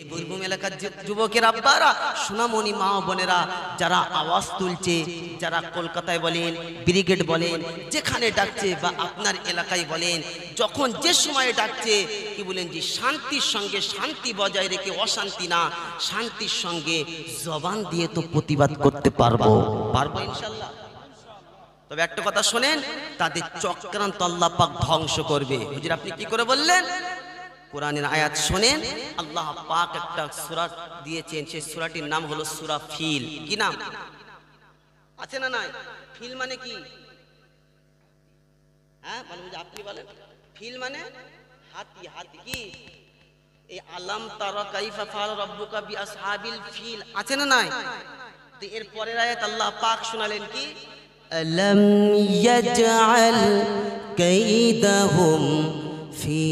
এই বীরভূম এলাকার যুবকের আব্বারা, সোনামণি মা বোনেরা যারা আওয়াজ তুলছে, যারা কলকাতায় বলেন, ব্রিগেড বলেন, যেখানে ডাকছে বা আপনার এলাকায় বলেন, যখন যে সময়ে ডাকছে কি বলেন যে শান্তির সঙ্গে শান্তি বজায় রেখে অশান্তি না, শান্তির সঙ্গে জবান দিয়ে তো প্রতিবাদ করতে পারবো ইনশাল্লাহ। তবে একটা কথা শোনেন, তাদের চক্রান্ত আল্লাহ পাক ধ্বংস করবে। হুজুর আপনি কি করে বললেন? কোরআনের আয়াত শোনেন, আল্লাহ পাক একটা সূরা দিয়েছেন, সেই সূরাটির নাম হলো সূরা ফিল। কি নাম আছে না নাই? ফিল মানে কি? হ্যাঁ বলুন, আপনি বলেন। ফিল মানে হাতি। হাতি কি? এই আলাম তারা কাইফা ফাআলা রাব্বুকা বিআসহাবিল ফিল আছে না নাই? তো এর পরের আয়াত আল্লাহ পাক শোনালেন কি, আলাম ইয়াজআল কাইদাহুম ফি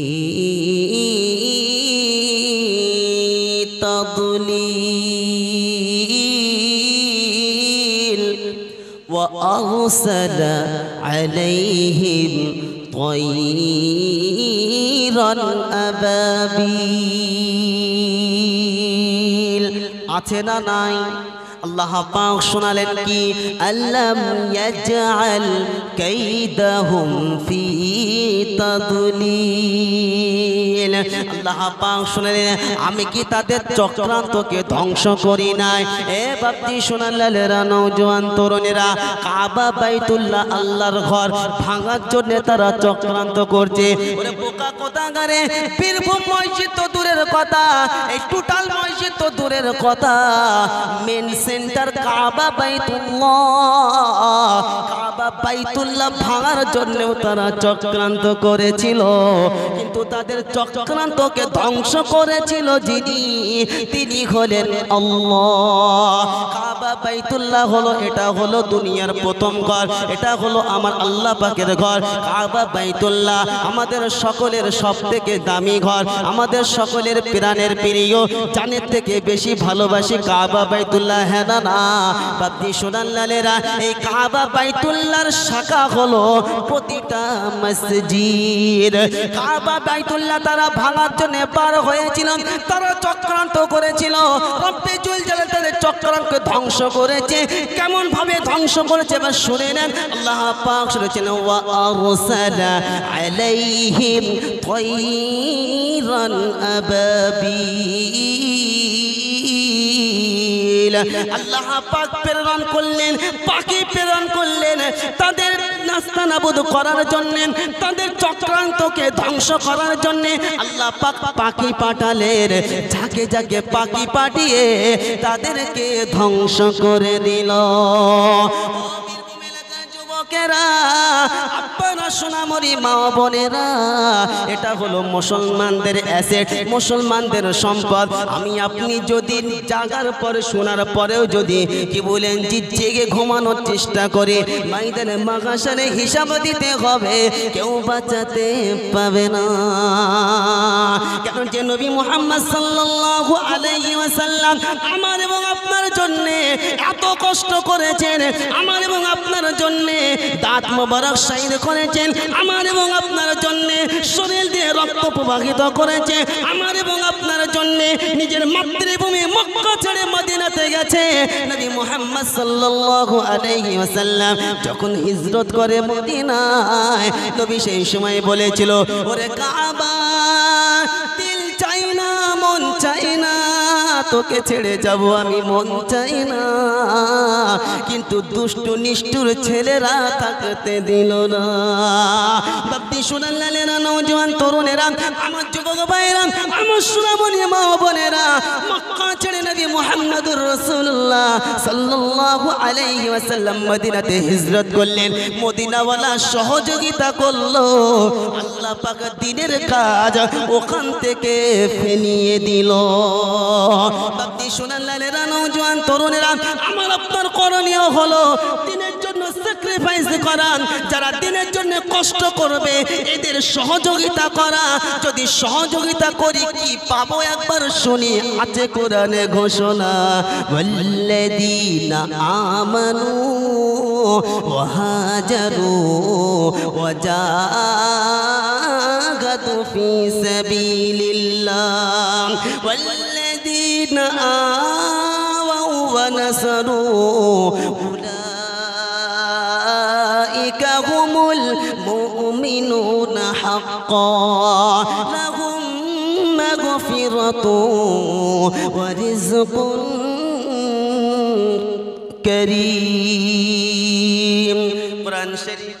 তাদলিল ওয়া আরসালা আলাইহিম তায়রান আবাবিল। আছে না নাই? আল্লাহ পাক শোনালেন কি, আল্লাম ইয়াজআল কাইদাহুম ফি তাদলিল। আল্লাহ পাক শোনালেন, আমি কি তাদের চক্রান্তকে ধ্বংস করি নাই? এ বাপজি শোনালেরা, নওজোয়ান তরুণেরা, কাবা বাইতুল্লাহ আল্লাহর ঘর ভাঙার জন্য তারা চক্রান্ত করছে। ওরে বোকা কোথাকারে, বীরভূম মসজিদ তো দূরের কথা, এই টোটাল মসজিদ তো দূরের কথা, মেন সেন্টার কাবা বাইতুল্লাহ ভাঙার জন্যও তারা চক্রান্ত করেছিল। কিন্তু তাদের চক্রান্তকে ধ্বংস করেছিল যিনি, তিনি হলেন আল্লাহ। কাবা বাইতুল্লাহ হলো, এটা হলো দুনিয়ার প্রথম ঘর, এটা হলো আমার আল্লাহ পাকের ঘর। কাবা বাইতুল্লাহ আমাদের সকলের সবথেকে দামি ঘর, আমাদের সকলের প্রাণের প্রিয়, জানের থেকে বেশি ভালোবাসি কাবা বাইতুল্লাহ। হ্যাঁ না না বাপজি সোনাল্লালেরা, এই কাবা বাইতুল্লাহর শাখা হলো প্রতিটা মসজিদ। কাবা বাইতুল্লাহ তারা ভাঙার জন্য পার হয়েছিল, তারা চক্রান্ত করেছিল। রব্বে জুল জালাল তাদের চক্রান্ত ধ্বংস করেছে। কেমন ভাবে ধ্বংস করেছে এবার শুনে নেন। আল্লাহ পাক শুনেছেন, ওয়া আরসালা আলাইহিম তায়রান আবাবিল। আল্লাহ পাক প্রেরণ করলেন, পাখি প্রেরণ করলেন তাদের নাস্তানাবুদ করার জন্য, তাদের চক্রান্তকে ধ্বংস করার জন্য। আল্লাহ পাক পাখি পাঠালেন, যাকে যাকে পাখি পাঠিয়ে তাদেরকে ধ্বংস করে দিল। আপনারা সোনামণি মা বোনেরা, এটা হলো মুসলমানদের অ্যাসেট, মুসলমানদের সম্পদ। আমি আপনি যদি জাগার পরে শোনার পরেও যদি কি বলেন যে জেগে ঘুমানোর চেষ্টা করে, মাইদানে মাগাসারে হিসাব দিতে হবে, কেউ বাঁচাতে পাবে না। কেন যে নবী মুহাম্মদ সাল্লাল্লাহু আলাইহি ওয়াসাল্লাম আমার এবং আপনার জন্য এত কষ্ট করেছেন, আমার এবং আপনার জন্য দাঁত মোবারক শাহিদ করেছেন, আমার এবং আপনার জন্য শরীর দিয়ে রক্ত প্রবাহিত করেছে, আমার এবং আপনার জন্য নিজের মাতৃভূমি মক্কা ছেড়ে মদিনাতে গেছে। নবী মুহাম্মদ সাল্লাল্লাহু আলাইহি ওয়াসাল্লাম যখন হিজরত করে মদিনায়, নবী সেই সময় বলেছিল, ওরে কাবা দিল চাই না, মন চাই না, তোকে ছেড়ে যাব আমি, মন চাই না। কিন্তু দুষ্টু নিষ্ঠুর ছেলেরা থাকতে দিল না। বাপজি সোনাল্লালেরা, নওজোয়ান তরুণেরা, আমার যুবক ভাইরা, আমার সোনামণি মা বোনেরা, মক্কা ছেড়ে নবী মুহাম্মদুর রাসূলুল্লাহ সাল্লাল্লাহু আলাইহি ওয়াসাল্লাম মদিনাতে হিজরত করলেন। মদিনাওয়ালা সহযোগিতা করলো, আল্লাহ পাক দ্বীনের কাজ ওখান থেকে ফেনিয়ে দিল। বাপজি সোনাল্লালেরা, নওজোয়ান তরুণেরা, আমার আপনার করণীয় হলো দ্বীনের জন্য স্যাক্রিফাইস করা, যারা দ্বীনের জন্য কষ্ট করবে এদের সহযোগিতা করা। যদি সহযোগিতা করি কি পাবো একবার শুনি, আছে কোরআনে ঘোষণা, ওয়াল্লাযীনা আমানু ওয়া হাজারু ওয়া জাহাদু ফি সাবিলিল্লাহ والذين آووا ونصروا أولئك هم المؤمنون حقا لهم مغفرة ورزق كريم قرآن شريف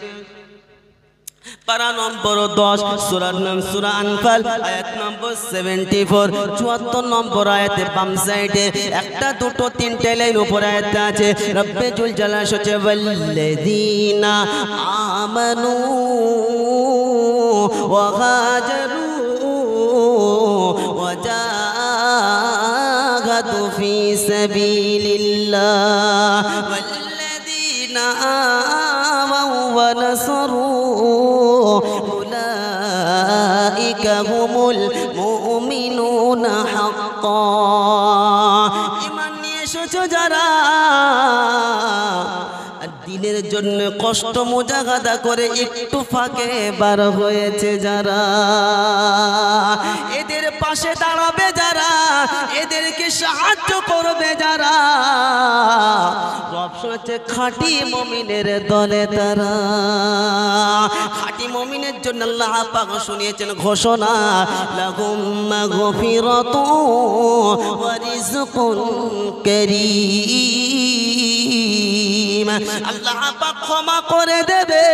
পারা নম্বর 10 সূরার নাম সূরা আনফাল আয়াত নম্বর 74 74 নম্বর আয়াতে বাম সাইডে একটা দুটো তিনটে লাইন উপর আয়াত আছে রব্বে জুল জালাল হচ্ছে ওয়াল্লাযীনা আমানু ওয়া হাজারু ওয়া জাহাদু ফি সাবিলিল্লাহ ওয়াল্লাযীনা আমানু ওয়া নাসারু أولئك هم المؤمنون حقا ঈমান নিয়ে এসেছো যারা দিনের জন্য কষ্ট মুজাহাদা করে একটু ফাঁকে বার হয়েছে যারা এদের পাশে দাঁড়াবে যারা এদেরকে সাহায্য করবে যারা রব হচ্ছে খাঁটি মুমিনের দলে তারা খাঁটি মুমিনের জন্য আল্লাহ পাক শুনিয়েছেন ঘোষণা লাহুম মাগফিরাতুন ওয়া রিজকুন কারীম আল্লাহ পাক ক্ষমা করে দেবে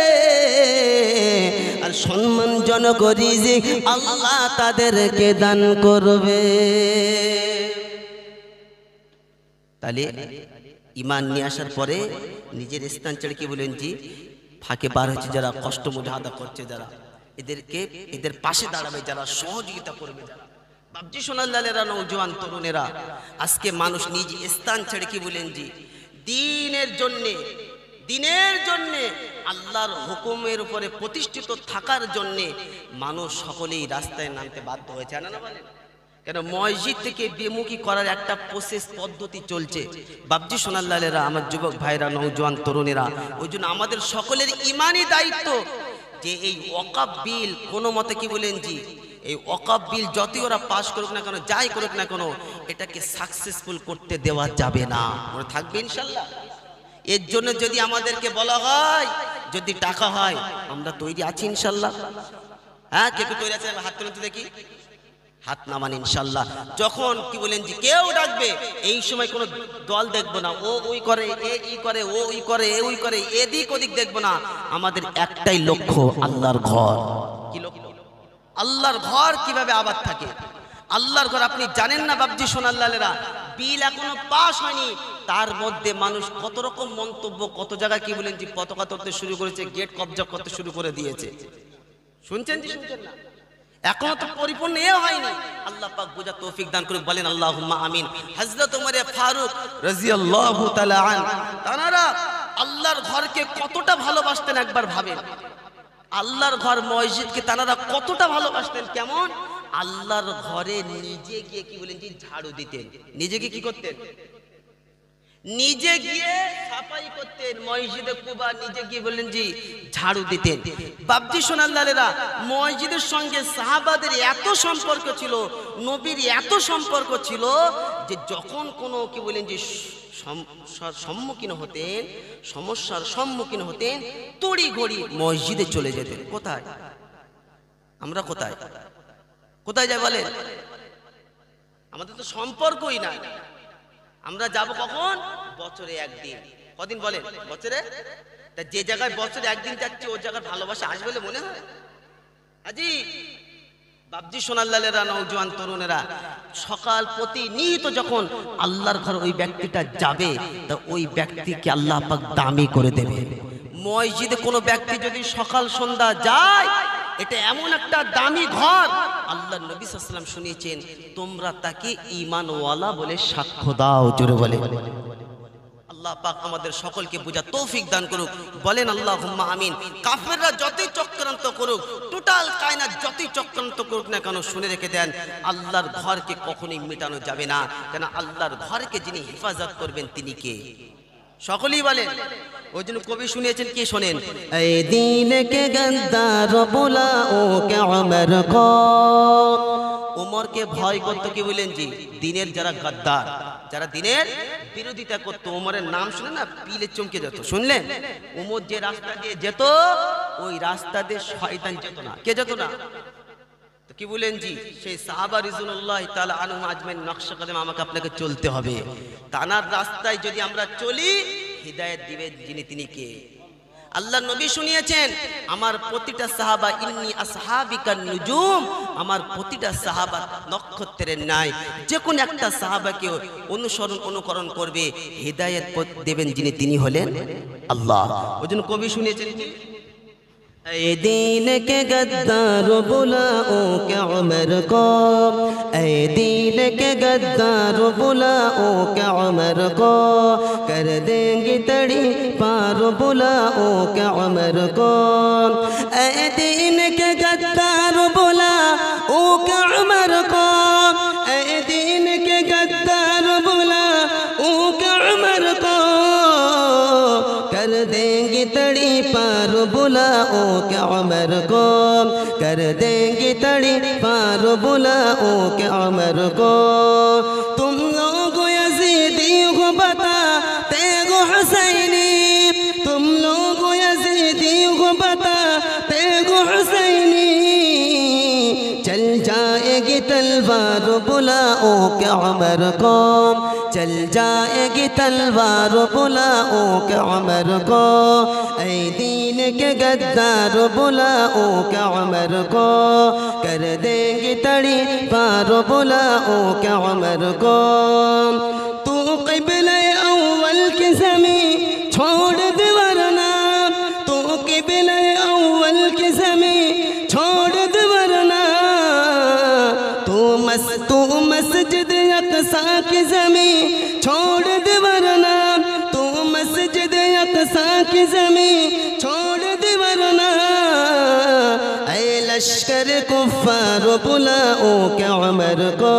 আর সম্মানজনক রিজিক আল্লাহ তাদেরকে দান করবে তাহলে ঈমান নিয়ে আসার পরে নিজের স্থান ছেড়ে কি বলেন জি ফাঁকে বার হচ্ছে যারা কষ্ট মুজাহাদা করছে যারা এদের পাশে দাঁড়াবে যারা সহযোগিতা করবে যারা বাবজি সোনাল্লালেরা নওজোয়ান তরুণেরা আজকে মানুষ নিজ স্থান ছেড়ে কি বলেন জি দিনের জন্যে আল্লাহর হুকুমের উপরে প্রতিষ্ঠিত থাকার জন্যে মানুষ সকলেই রাস্তায় নামতে বাধ্য হয়েছে না বলেন কেন মসজিদ থেকে বিমুখী করার একটা প্রসেস পদ্ধতি চলছে বাবজি সোনাল্লালেরা আমার যুবক ভাইরা নওজোয়ান তরুণেরা ওই জন্য আমাদের সকলের ইমানি দায়িত্ব যে এই ওয়াকফ বিল কোনো মতে কি বলেন জি এই ওয়াকফ বিল যতই ওরা পাস করুক না কেন যাই করুক না কেন এটাকে সাকসেসফুল করতে দেওয়া যাবে না মনে থাকবে ইনশাল্লাহ এর জন্য যদি আমাদেরকে বলা হয় যদি টাকা হয় আমরা তৈরি আছি ইনশাল্লাহ হ্যাঁ কে কে তৈরি আছে হাত তুলে দেখি হাত নামান ইনশাল্লাহ যখন কি বলেন জি কেউ ডাকবে এই সময় কোনো দল দেখবো না ও ওই করে এ ই করে ও ওই করে এ ওই করে এদিক ওদিক দেখবো না আমাদের একটাই লক্ষ্য আল্লাহর ঘর কি লক্ষ্য আল্লাহর ঘর কিভাবে আবাদ থাকে আল্লাহর ঘর আপনি জানেন না বাবজি সোনাল্লালেরা বিল এখনো পাস হয়নি তার মধ্যে মানুষ কত রকম মন্তব্য কত জায়গায় কি বলেন জি পতাকা তুলতে শুরু করেছে গেট কবজা করতে শুরু করে দিয়েছে শুনছেন জি শুনছেন না এখনো তো পরিপূর্ণ হয়নি আল্লাহ পাক বুঝা তৌফিক দান করুক বলেন আল্লাহুম্মা আমিন হযরত ওমর ফারুক রাদিয়াল্লাহু তাআলা আন তারা আল্লাহর ঘরকে কতটা ভালোবাসতেন একবার ভাবেন আল্লাহর ঘর মসজিদকে তারা কতটা ভালোবাসতেন কেমন আল্লাহর ঘরে নিজে গিয়ে কি বলেন জি ঝাড়ু দিতেন নিজে গিয়ে কি করতেন নিজে গিয়ে সাফাই করতেন মসজিদে কুবা নিজে গিয়ে বললেন জি ঝাড়ু দিতেন বাবজি সোনাল্লালেরা মসজিদের সঙ্গে সাহাবাদের এত সম্পর্ক ছিল নবীর এত সম্পর্ক ছিল যে যখন কোনো কি বলেন যে সমস্যার সম্মুখীন হতেন তড়ি ঘড়ি মসজিদে চলে যেতেন কোথায় আমরা কোথায় যাই বলেন আমাদের তো সম্পর্কই না আমরা যাব কখন বছরে একদিন কদিন বলেন বছরে তা যে জায়গায় বছরে একদিন যাচ্ছি ওই জায়গায় ভালোবাসা আসবে বলে মনে হয় আজি বাবজি সোনাল্লালেরা নওজোয়ান তরুণেরা সকাল প্রতিনিয়ত যখন আল্লাহর ঘর ওই ব্যক্তিটা যাবে তা ওই ব্যক্তিকে আল্লাহ পাক দামি করে দেবে মসজিদে কোনো ব্যক্তি যদি সকাল সন্ধ্যা যায় এটা এমন একটা দামি ঘর আল্লাহর নবী সাল্লাল্লাহু আলাইহি ওয়াসাল্লাম শুনিয়েছেন তোমরা তাকে ঈমানওয়ালা বলে সাক্ষ্য দাও জোরে বলে আল্লাহ পাক আমাদের সকলকে বুঝা তৌফিক দান করুক বলেন আল্লাহুম্মা আমিন কাফেররা যতই চক্রান্ত করুক টোটাল কায়নাত যতই চক্রান্ত করুক না কেন শুনে রেখে দেন আল্লাহর ঘরকে কখনোই মেটানো যাবে না কেন আল্লাহর ঘরকে যিনি হেফাজত করবেন তিনি কে সকলেই বলেন ওই জন্য কবি শুনিয়েছেন কি শোনেন এই দিন কে গদ্দার বুলাও কে উমর কো উমরকে ভয় করতো কি বলেন জি দিনের যারা গাদ্দার, যারা দিনের বিরোধিতা করতো, উমরের নাম শুনে না পিলে চমকে যেত। শুনলেন উমর যে রাস্তা দিয়ে যেত ওই রাস্তা দিয়ে শয়তান যেত না। কে যেত না? তো কি বলেন জি সেই সাহাবা রিজওয়ানুল্লাহ তাআলা আনহুম আজমাইন নকশা কদম আমাকে আপনাকে চলতে হবে। তানার রাস্তায় যদি আমরা চলি হিদায়াত দিবেন যিনি তিনি কে? আল্লাহ নবী শুনিয়েছেন আমার প্রতিটা সাহাবা ইন্নী আসহাবিকান নুজুম, আমার প্রতিটা সাহাবা নক্ষত্রের ন্যায়, যে কোন একটা সাহাবাকে অনুকরণ করবে হিদায়াত দেবেন যিনি তিনি হলেন আল্লাহ। ওইজন্য কবি শুনিয়েছেন اے دین کے غدار بلاؤ کہ عمر کو، اے دین کے غدار بلاؤ کہ عمر کو، کر دیں گے تڑی پار بلاؤ کہ عمر کو، اے دین کے غدار بلاؤ کہ عمر کو، اے دین کے غدار بلاؤ کہ عمر کو، کر دیں گے تڑی پار بلاؤ کہ عمر کو، کر دیں گے تڑی پار بلاؤ کہ عمر کو، تم لوگ یزیدی کو بتاتے ہو حسینی، تم لوگ یزیدی کو بتاتے ہو حسینی، چل جائے گی تلوار بلاؤ کہ عمر کو، چل جائے گی تلوار بلاؤ کہ عمر کو، اے دین کے غدار بلاؤ کہ عمر کو، کر دیں گے تڑی پار بلاؤ کہ عمر کو، تو قبلہ اول کی زمین چھوڑ دے ورنہ، تو قبلہ اول کی زمین چھوڑ دے ورنہ، تو مسجد اقصی کی زمین چھوڑ دے ورنہ، تو مسجد اقصی کی زمین چھوڑ دے ورنہ، اے لشکر کفار بلاؤ کہ عمر کو،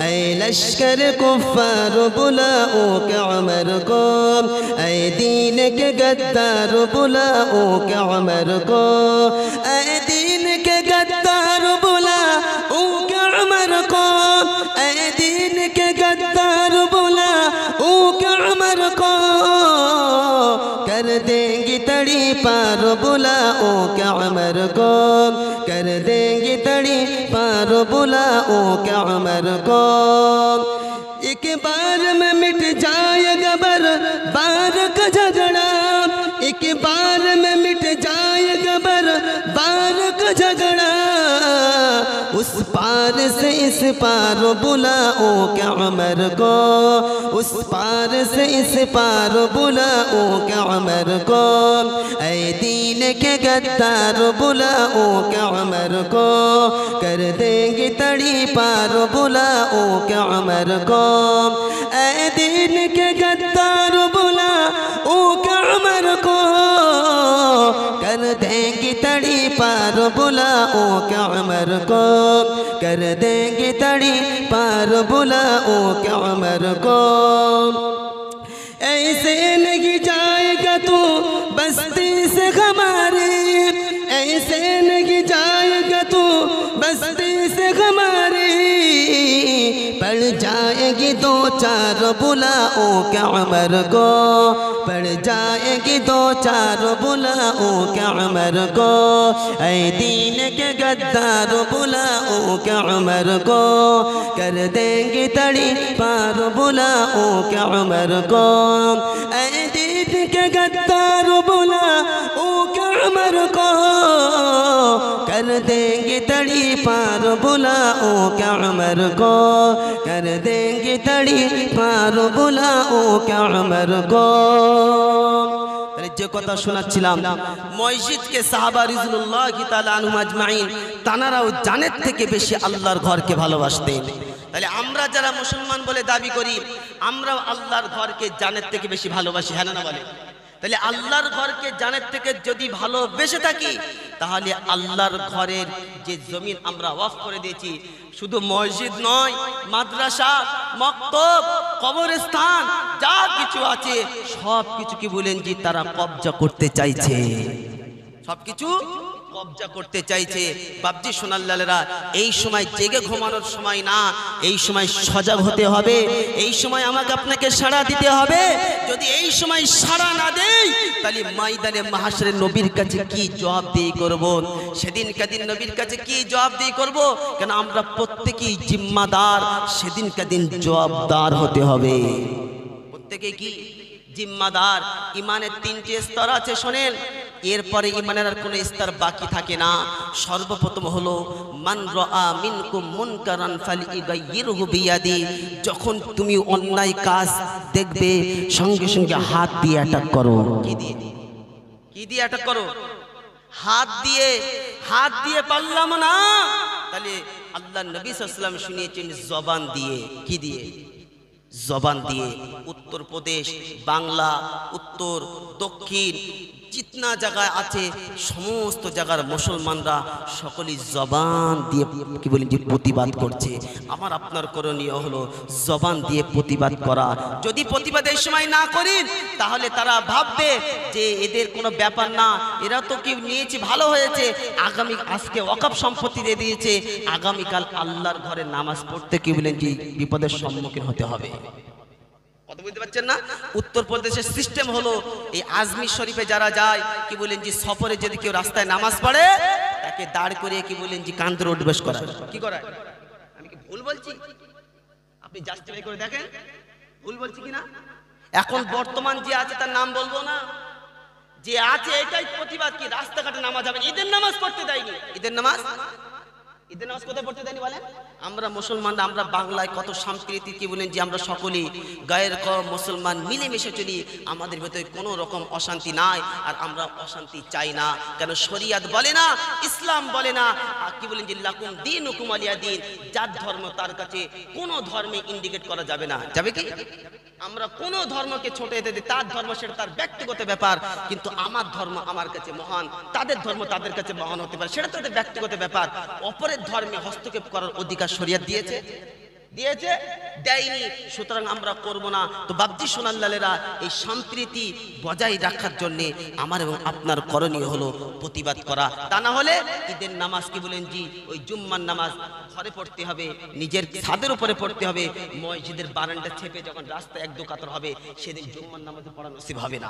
اے لشکر کفار بلاؤ کہ عمر کو، اے دین کے غدار بلاؤ کہ عمر کو، اے دین کے غدار بلاؤ کہ عمر کو، اے دین کے غدار بلاؤ کہ عمر کو، کر دیں گے تڑی پار بلاؤ کہ عمر کو، کر دیں گے تڑی پار بلاؤ کہ عمر کو، ایک بار میں مٹ جائے گا بار کا جھگڑا، ایک بار میں مٹ جائے گا بار کا جھگڑا، اس پار سے اس پار بلاؤ کہ عمر کو، اس پار سے اس پار بلاؤ کہ عمر کو، اے دین کے غدار بلاؤ کہ عمر کو، کر دیں گے تڑی پار بلاؤ کہ عمر کو، اے دین کے غدار بلاؤ کہ عمر کو، کر دیں گے تڑی پار بلاؤ کہ عمر کو، کر دیں گے تڑی پار بلاؤ کہ عمر کو، ایسے نہیں جائے گا تو بستی سے ہماری، ایسے نہیں جائے گا تو بستی سے ہماری، پڑ جائے گی دو چار بلاؤ کہ عمر کو، پڑ جائے گی دو چار بلاؤ کہ عمر کو، اے دین کے غدار بلاؤ کہ عمر کو، کر دیں گے تڑی پار بلاؤ کہ عمر کو، اے دین کے غدار بلاؤ کہ عمر کو، کر دیں گے تڑی پار بلاؤ کہ عمر کو، کر دیں گے تڑی پار بلاؤ کہ عمر کو۔ যে কথা শোনাচ্ছিলাম মসজিদকে সাহাবা রিজওয়ানুল্লাহ তাআলা আনহুম আজমাইন তানারাও জানের থেকে বেশি আল্লাহর ঘরকে ভালোবাসতেন। তাহলে আমরা যারা মুসলমান বলে দাবি করি আমরাও আল্লাহর ঘরকে জানের থেকে বেশি ভালোবাসি, হ্যাঁ না বলে? তাহলে আল্লাহর ঘরকে জানের থেকে যদি ভালোবেসে থাকি তাহলে আল্লাহর ঘরের যে জমিন আমরা ওয়াকফ করে দিয়েছি, শুধু মসজিদ নয়, মাদ্রাসা, মক্তব, কবরস্থান যা কিছু আছে সব কিছু কি বলেন যে তারা কবজা করতে চাইছে, সব কিছু কবজা করতে চাইছে। বাপজি সোনাল্লালেরা, এই সময় জেগে ঘুমানোর সময় না, এই সময় সজাগ হতে হবে। এই সময় আমাকে আপনাকে সাড়া দিতে হবে। যদি এই সময় সাড়া না দেই, তাহলে ময়দানে মাহশরে নবীর কাছে কি জবাবদিহি করব? সেদিনকার দিন নবীর কাছে কি জবাবদিহি করব? কেন আমরা প্রত্যেকেই জিম্মাদার, সেদিনকার দিন জবাবদার হতে হবে। প্রত্যেকে কি জিম্মাদার। ইমানের 3টি স্তর আছে, শোনেন। এরপরে ইমানের আর কোনো স্তর বাকি থাকে না। সর্বপ্রথম হলো মান রাআ মিনকুম মুনকারান ফালইগাইয়িরহু বিয়াদি। যখন তুমি অন্যায় কাজ দেখবে, সঙ্গে সঙ্গে হাত দিয়ে অ্যাটাক করো। কি দিয়ে? কি দিয়ে অ্যাটাক করো? হাত দিয়ে। হাত দিয়ে পারলাম না, তাহলে আল্লাহ নবী সাল্লাল্লাহু আলাইহি ওয়াসাল্লাম শুনিয়েছেন জবান দিয়ে। কি দিয়ে? জবান দিয়ে। উত্তরপ্রদেশ, বাংলা, উত্তর, দক্ষিণ, जितना জায়গায় আছে সমস্ত জায়গার মুসলমানরা সকলেই জবান দিয়ে কি বলেন যে প্রতিবাদ করছে। আমার আপনার করণীয় হলো জবান দিয়ে প্রতিবাদ করা। যদি প্রতিবাদের সময় না করেন, তাহলে তারা ভাববে যে এদের কোনো ব্যাপার না, এরা তো কি নিয়েছে ভালো হয়েছে, আগামী আজকে ওয়াকফ সম্পত্তি দিয়ে দিয়েছে, আগামীকাল আল্লাহর ঘরে নামাজ পড়তে কি বলেন যে বিপদের সম্মুখীন হতে হবে। কথা বুঝতে পারছেন না? উত্তরপ্রদেশের সিস্টেম হলো এই আজমির শরীফে যারা যায় কি বলেন যে সফরে যদি কেউ রাস্তায় নামাজ পড়ে, তাকে দাঁড় করিয়ে কি বলেন যে কান ধরে উঠবেশ করা। কি করায়? আমি কি ভুল বলছি? আপনি জাস্টিফাই করে দেখেন ভুল বলছি কিনা। এখন বর্তমান যে আছে তার নাম বলবো না, যে আছে এটাই প্রতিবাদ কি রাস্তাঘাটে নামাজ হবে। ঈদের নামাজ পড়তে দেয়নি। ঈদের নামাজ কোথায় পড়তে দেয়নি বলেন? আমরা মুসলমানরা, আমরা বাংলায় কত সংস্কৃতি কি বলেন যে আমরা সকলেই গায়ের কম মুসলমান মিলেমিশে চলি। আমাদের ভেতরে কোনো রকম অশান্তি নাই, আর আমরা অশান্তি চাই না। কেন শরিয়াত বলে না, ইসলাম বলে না কি বলেন যে লাকুম দীনুকুম ওয়ালিয়া দীন। যার ধর্ম তার কাছে কোনো ধর্মে ইন্ডিকেট করা যাবে না। যাবে কি? আমরা কোনো ধর্মকে ছোট এতে দিই, তার ধর্ম সেটা তার ব্যক্তিগত ব্যাপার, কিন্তু আমার ধর্ম আমার কাছে মহান, তাদের ধর্ম তাদের কাছে মহান হতে পারে, সেটা তাদের ব্যক্তিগত ব্যাপার। অপরের ধর্মে হস্তক্ষেপ করার অধিকার শরিয়ত দিয়েছে? দিয়েছে? দেয়নি। সুতরাং আমরা করব না। তো বাপজি সোনাল্লালেরা, এই সম্প্রীতি বজায় রাখার জন্য আমার এবং আপনার করণীয় হলো প্রতিবাদ করা। তা না হলে ঈদের নামাজ কি বলেন জি ওই জুম্মার নামাজ ঘরে পড়তে হবে, নিজের ছাদের উপরে পড়তে হবে। মসজিদের বারান্দা ছেপে যখন রাস্তা এক দু কাতর হবে, সেদিন জুম্মার নামাজে পড়া নসিব হবে না।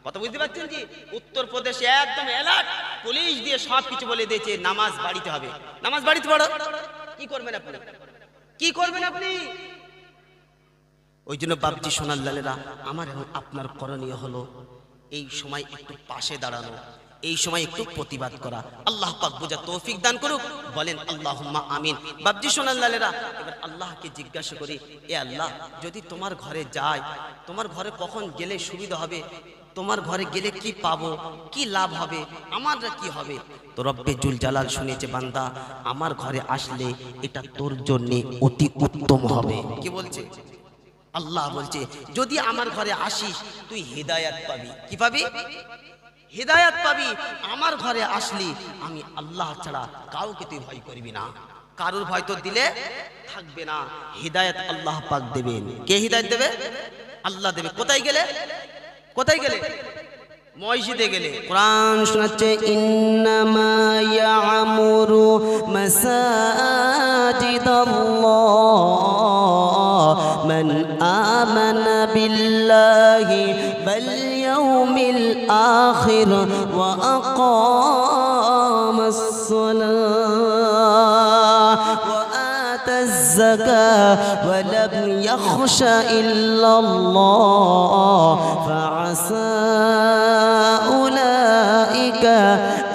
কথা বুঝতে পারছেন জি? উত্তরপ্রদেশে একদম অ্যালার্ট, পুলিশ দিয়ে সব কিছু বলে দিয়েছে, নামাজ বাড়িতে হবে। নামাজ বাড়িতে পড়ো। কি করবেন আপনি? কি করবেন আপনি? ওই জন্য বাপজি সোনাল্লালেরা, আমার এবং আপনার করণীয় হলো এই সময় একটু পাশে দাঁড়ানো, এই সময় একটু প্রতিবাদ করা। আল্লাহ পাক বুঝা তৌফিক দান করুক। বলেন আল্লাহুম্মা আমিন। বাপজি সোনাল্লালেরা, এবার আল্লাহকে জিজ্ঞাসা করি, এ আল্লাহ, যদি তোমার ঘরে যায়, তোমার ঘরে কখন গেলে সুবিধা হবে, তোমার ঘরে গেলে কি পাবো, কি লাভ হবে, আমারটা কি হবে? তো রব্বে জুল জালাল শুনেছে, বান্দা আমার ঘরে আসলে এটা তোর জন্য অতি উত্তম হবে। কি বলছে আল্লাহ? বলছে যদি আমার ঘরে আসিস তুই হিদায়াত পাবি। কি পাবি? হিদায়াত পাবি। আমার ঘরে আসলি আমি আল্লাহ ছাড়া কাউকে তুই ভয় করবি না, কারোর ভয় তো দিলে থাকবে না। হিদায়াত আল্লাহ পাক দেবেন। কে হিদায়াত দেবে? আল্লাহ দেবে। কোথায় গেলে? কোথায় গেলে? মসজিদে গেলে। কোরআন শোনাচ্ছে, ইন্নামা ইয়ামুরু মাসাজিদাল্লাহ মান আমানা বিল্লাহি ওয়াল ইয়াউমিল আখির ওয়া আকামাস সালাহ ওয়া আতাজ যাকাহ ওয়া লাম ইয়াখশা ইল্লাল্লাহ ফাআসা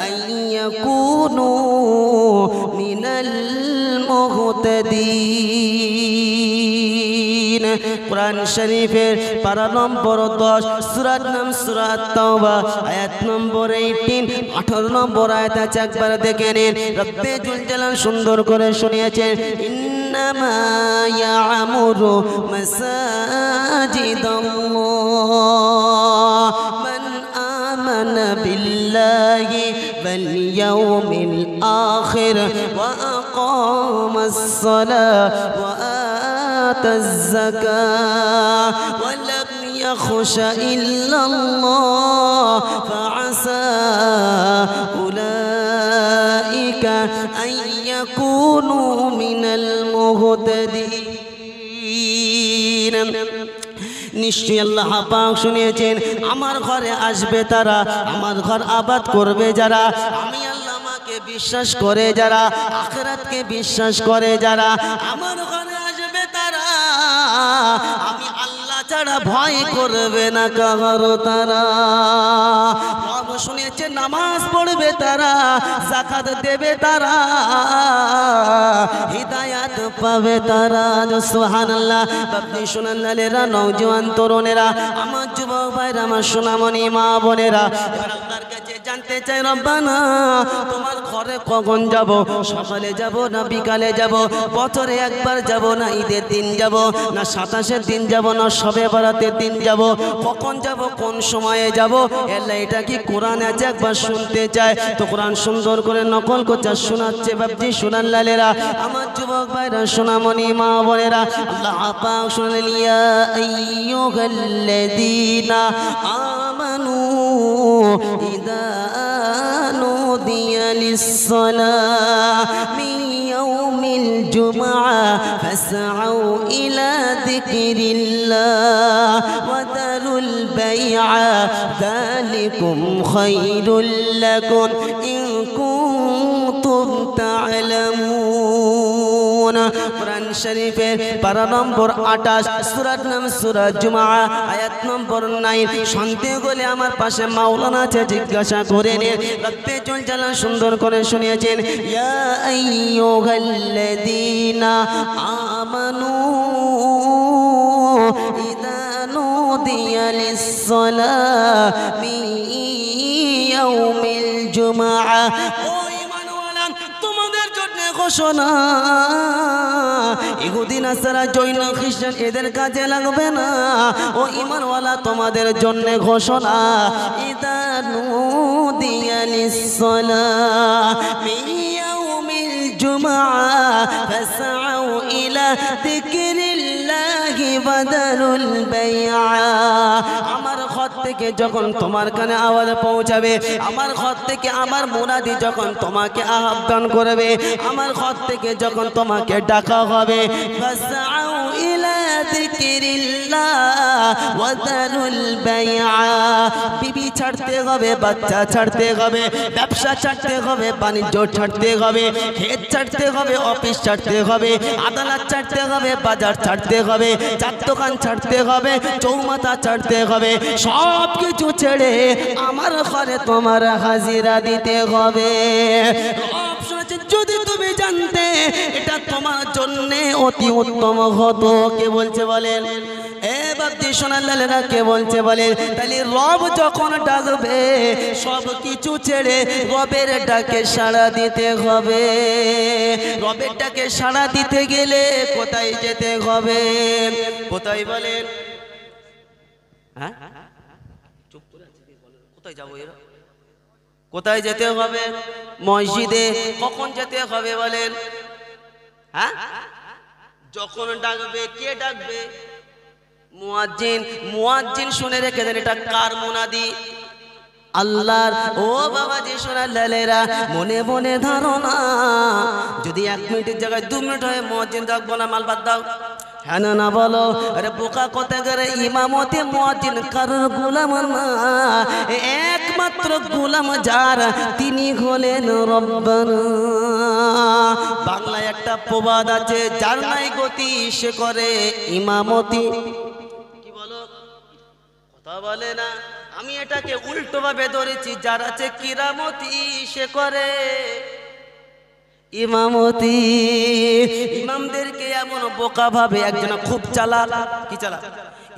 أن يكونوا من المهتدين। কুরআন শরীফের পারা নম্বর 10, সূরার নাম সূরা তাওবা, আয়াত নম্বর 18, 18 নম্বর আয়াত আছে, একবার দেখে নিন। রব্বে জুল জালাল সুন্দর করে শুনিয়েছেন, ইন্নামা ইয়ামুরু মাসাজিদাল্লাহ মান আমানা বিল্লাহি ওয়াল ইয়াউমিল আখির ওয়া আকামাস সালাহ ওয়া আতাজ যাকাহ ওয়া লাম ইয়াখশা ইল্লাল্লাহ ফাআসা উলাইকা উলাইকা আইয়াকুনু মিনাল মুহতাদিন। নিশ্চয়ই আল্লাহ পাক শুনিয়েছেন, আমার ঘরে আসবে তারা, আমার ঘর আবাদ করবে যারা, আমি আল্লাহ মাকে বিশ্বাস করে যারা, আখিরাতকে বিশ্বাস করে যারা, আমার ঘরে আসবে তারা, আমি আল্লাহ ছাড়া ভয় করবে না কারো তারা। শুনেছে নামাজ পড়বে তারা, যাকাত দেবে তারা, হিদায়াত পাবে তারা। সুবহানাল্লাহ। আপনি শুনান নালেরা, নওজোয়ান তরুণেরা, আমার যুবক ভাইরা, আমার সোনামণি মা বোনেরা, এবার আল্লাহর কাছে জানতে চাই, রব্বানা তোমার ঘরে কখন যাব? সকালে যাব না বিকালে যাব? বছরে একবার যাব না ঈদের দিন যাব না 27-এর দিন যাব না শবে বরাতের দিন যাব? কখন যাব, কোন সময়ে যাব? আল্লাহ এটা কি কোরআন আছে? একবার শুনতে চায়। তো কোরআন সুন্দর করে নকল করছে, শোনাচ্ছে বাপজি, শোনান লালেরা, আমার যুবক ভাইরা, সোনামণি মা বোনেরা, আল্লাহ পাক শুনালেন, ইয়া আইয়ুহাল্লাযীনা আমানু ইযা নুদিয়া লিস-সালাহ মিন ইয়াউমিল জুমআ ফাসআউ ইলা যিকরিল্লাহ ওয়া দারুল বাই'a যালিকুম খায়রুল লাকুম ইন কুনতুম তা'লামুন। কোরআন শরীফের পারা নম্বর 28, সূরার নাম সূরা জুমআ, আয়াত নম্বর 9। শুনতে গেলে আমার পাশে মাওলানা আছে, জিজ্ঞাসা করে নে। রব্বে চল জালাল সুন্দর করে শুনিয়েছেন, ইয়া আইয়ুহাল্লাযীনা আমানু ইযা নুদিয়া লিস-সালাহ মিন ইয়াউমিল জুমআ। ও ঈমানওয়ালা, তোমাদের জন্য ঘোষণা, ইহুদি নাসারা জৈন খ্রিস্টান এদের কাজে লাগবে না। ও ঈমানওয়ালা, তোমাদের জন্য ঘোষণা, ইযা নুদিয়া লিস-সালাহ মিন ইয়াউমিল জুমআ ফাসআউ ইলা যিকরিল্লাহি ওয়া দারুল বাই'a। আমার ঘর থেকে যখন তোমার কানে আওয়াজ পৌঁছাবে, আমার ঘর থেকে আমার মুনাদি যখন তোমাকে আহ্বান করবে, আমার ঘর থেকে যখন তোমাকে ডাকা হবে, ফাসআউ ইলা যিকরিল্লাহ ওয়া দারুল বাই'a। বিবি ছাড়তে হবে, বাচ্চা ছাড়তে হবে, ব্যবসা ছাড়তে হবে, বাণিজ্য ছাড়তে হবে, ক্ষেত ছাড়তে হবে, অফিস ছাড়তে হবে, আদালত ছাড়তে হবে, বাজার ছাড়তে হবে, চার দোকান ছাড়তে হবে, চৌমাথা ছাড়তে হবে, সব কিছু ছেড়ে আমার ঘরে তোমার হাজিরা দিতে হবে। যদি তুমি জানতে এটা তোমার জন্য অতি উত্তম হতো। কে বলছে বলেন? এ বাপজি সোনার লালেরা, কে বলছে বলেন? তাহলে রব যখন ডাকবে, সব কিছু ছেড়ে রবের ডাকে সাড়া দিতে হবে। রবের ডাকে সাড়া দিতে গেলে কোথায় যেতে হবে? কোথায় বলেন? হ্যাঁ, চুপ করে আছে, কোথায় যাবো এরা? কোথায় যেতে হবে? মসজিদে। কখন যেতে হবে বলেন? হ্যাঁ, যখন ডাকবে। কে ডাকবে? মুয়াজ্জিন। মুয়াজ্জিন শুনে রেখে দেন, এটা কার মুনাদি? আল্লাহর। ও বাবাজি সোনার লালেরা, মনে মনে ধারণা, যদি 1 মিনিটের জায়গায় 2 মিনিট হয় মুয়াজ্জিন ডাকবো না, মাল বাদ দাও। হ্যাঁ না না বলো? আরে বোকা কোথায় করে? ইমামতে মুয়াজ্জিন কারোর গোলাম না, একমাত্র গোলাম যার, তিনি হলেন রব্বানা। বাংলায় একটা প্রবাদ আছে, যার নাই গতি সে করে ইমামতি। কি বলো? কথা বলে না। আমি এটাকে উল্টো ভাবে ধরেছি, যার আছে কিরামতি সে করে ইমামতি। ইমামদেরকে এমন বোকা ভাবে, একজন খুব চালাক। কি চালাক?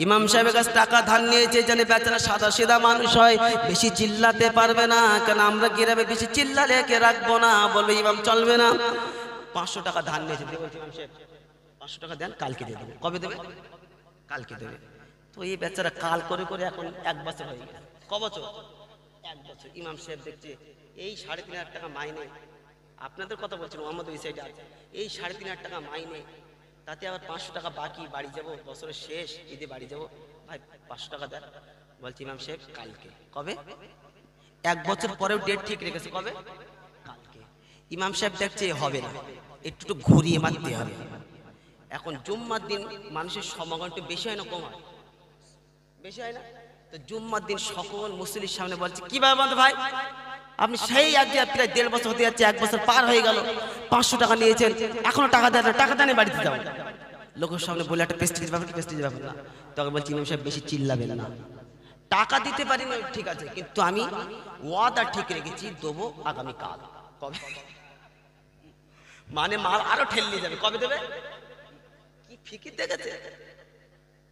ইমাম সাহেবের কাছে টাকা ধার নিয়েছে, জানে বেচারা সাদা সিধা মানুষ হয়, বেশি চিল্লাতে পারবে না, কারণ আমরা গ্রামে বেশি চিল্লালে কে রাখবো না, বলবে ইমাম চলবে না। 500 টাকা ধার নিয়েছে, ইমাম সাহেব 500 টাকা দেন, কালকে দিয়ে দেবে। কবে দেবে? কালকে দেবে। তো এই বেচারা কাল করে করে এখন 1 বছর হয়ে গেছে। ক বছর? 1 বছর। ইমাম সাহেব দেখছে এই 3,500 টাকা মাইনে, আপনাদের কথা বলছেন, মোহাম্মদ ওই সাইডে আছে, এই 3,500 টাকা মাইনে, তাতে আবার 500 টাকা বাকি, বাড়ি যাব, বছরের শেষ, ঈদে বাড়ি যাব, ভাই 500 টাকা দেন। বলছে ইমাম সাহেব কালকে। কবে? 1 বছর পরেও ডেট ঠিক রেখেছে, কবে? কালকে। ইমাম সাহেব দেখছে হবে না, একটু ঘুরিয়ে মারতে হবে। এখন জুম্মার দিন মানুষের সমাগম একটু বেশি হয় না কম হয়? বেশি হয় না? তো জুম্মার দিন সকল মুসল্লির সামনে বলছে কি ব্যাপার ভাই, আপনি সেই আজ প্রায় 1.5 বছর হতে যাচ্ছে, 1 বছর পার হয়ে গেল, 500 টাকা নিয়েছেন, এখনো টাকা দেন না, টাকা দেন বাড়িতে যাও। লোকের সামনে বলে একটা প্রেস্টিজ ব্যাপার, প্রেস্টিজ ব্যাপার না। তখন বলছি ইমাম সাহেব বেশি চিল্লাবেন না, টাকা দিতে পারি না ঠিক আছে, কিন্তু আমি ওয়াদা ঠিক রেখেছি, দেবো আগামীকাল। কবে? মানে মাল আরো ঠেলে নিয়ে যাবে, কবে দেবে? কি ফিকির দেখেছে,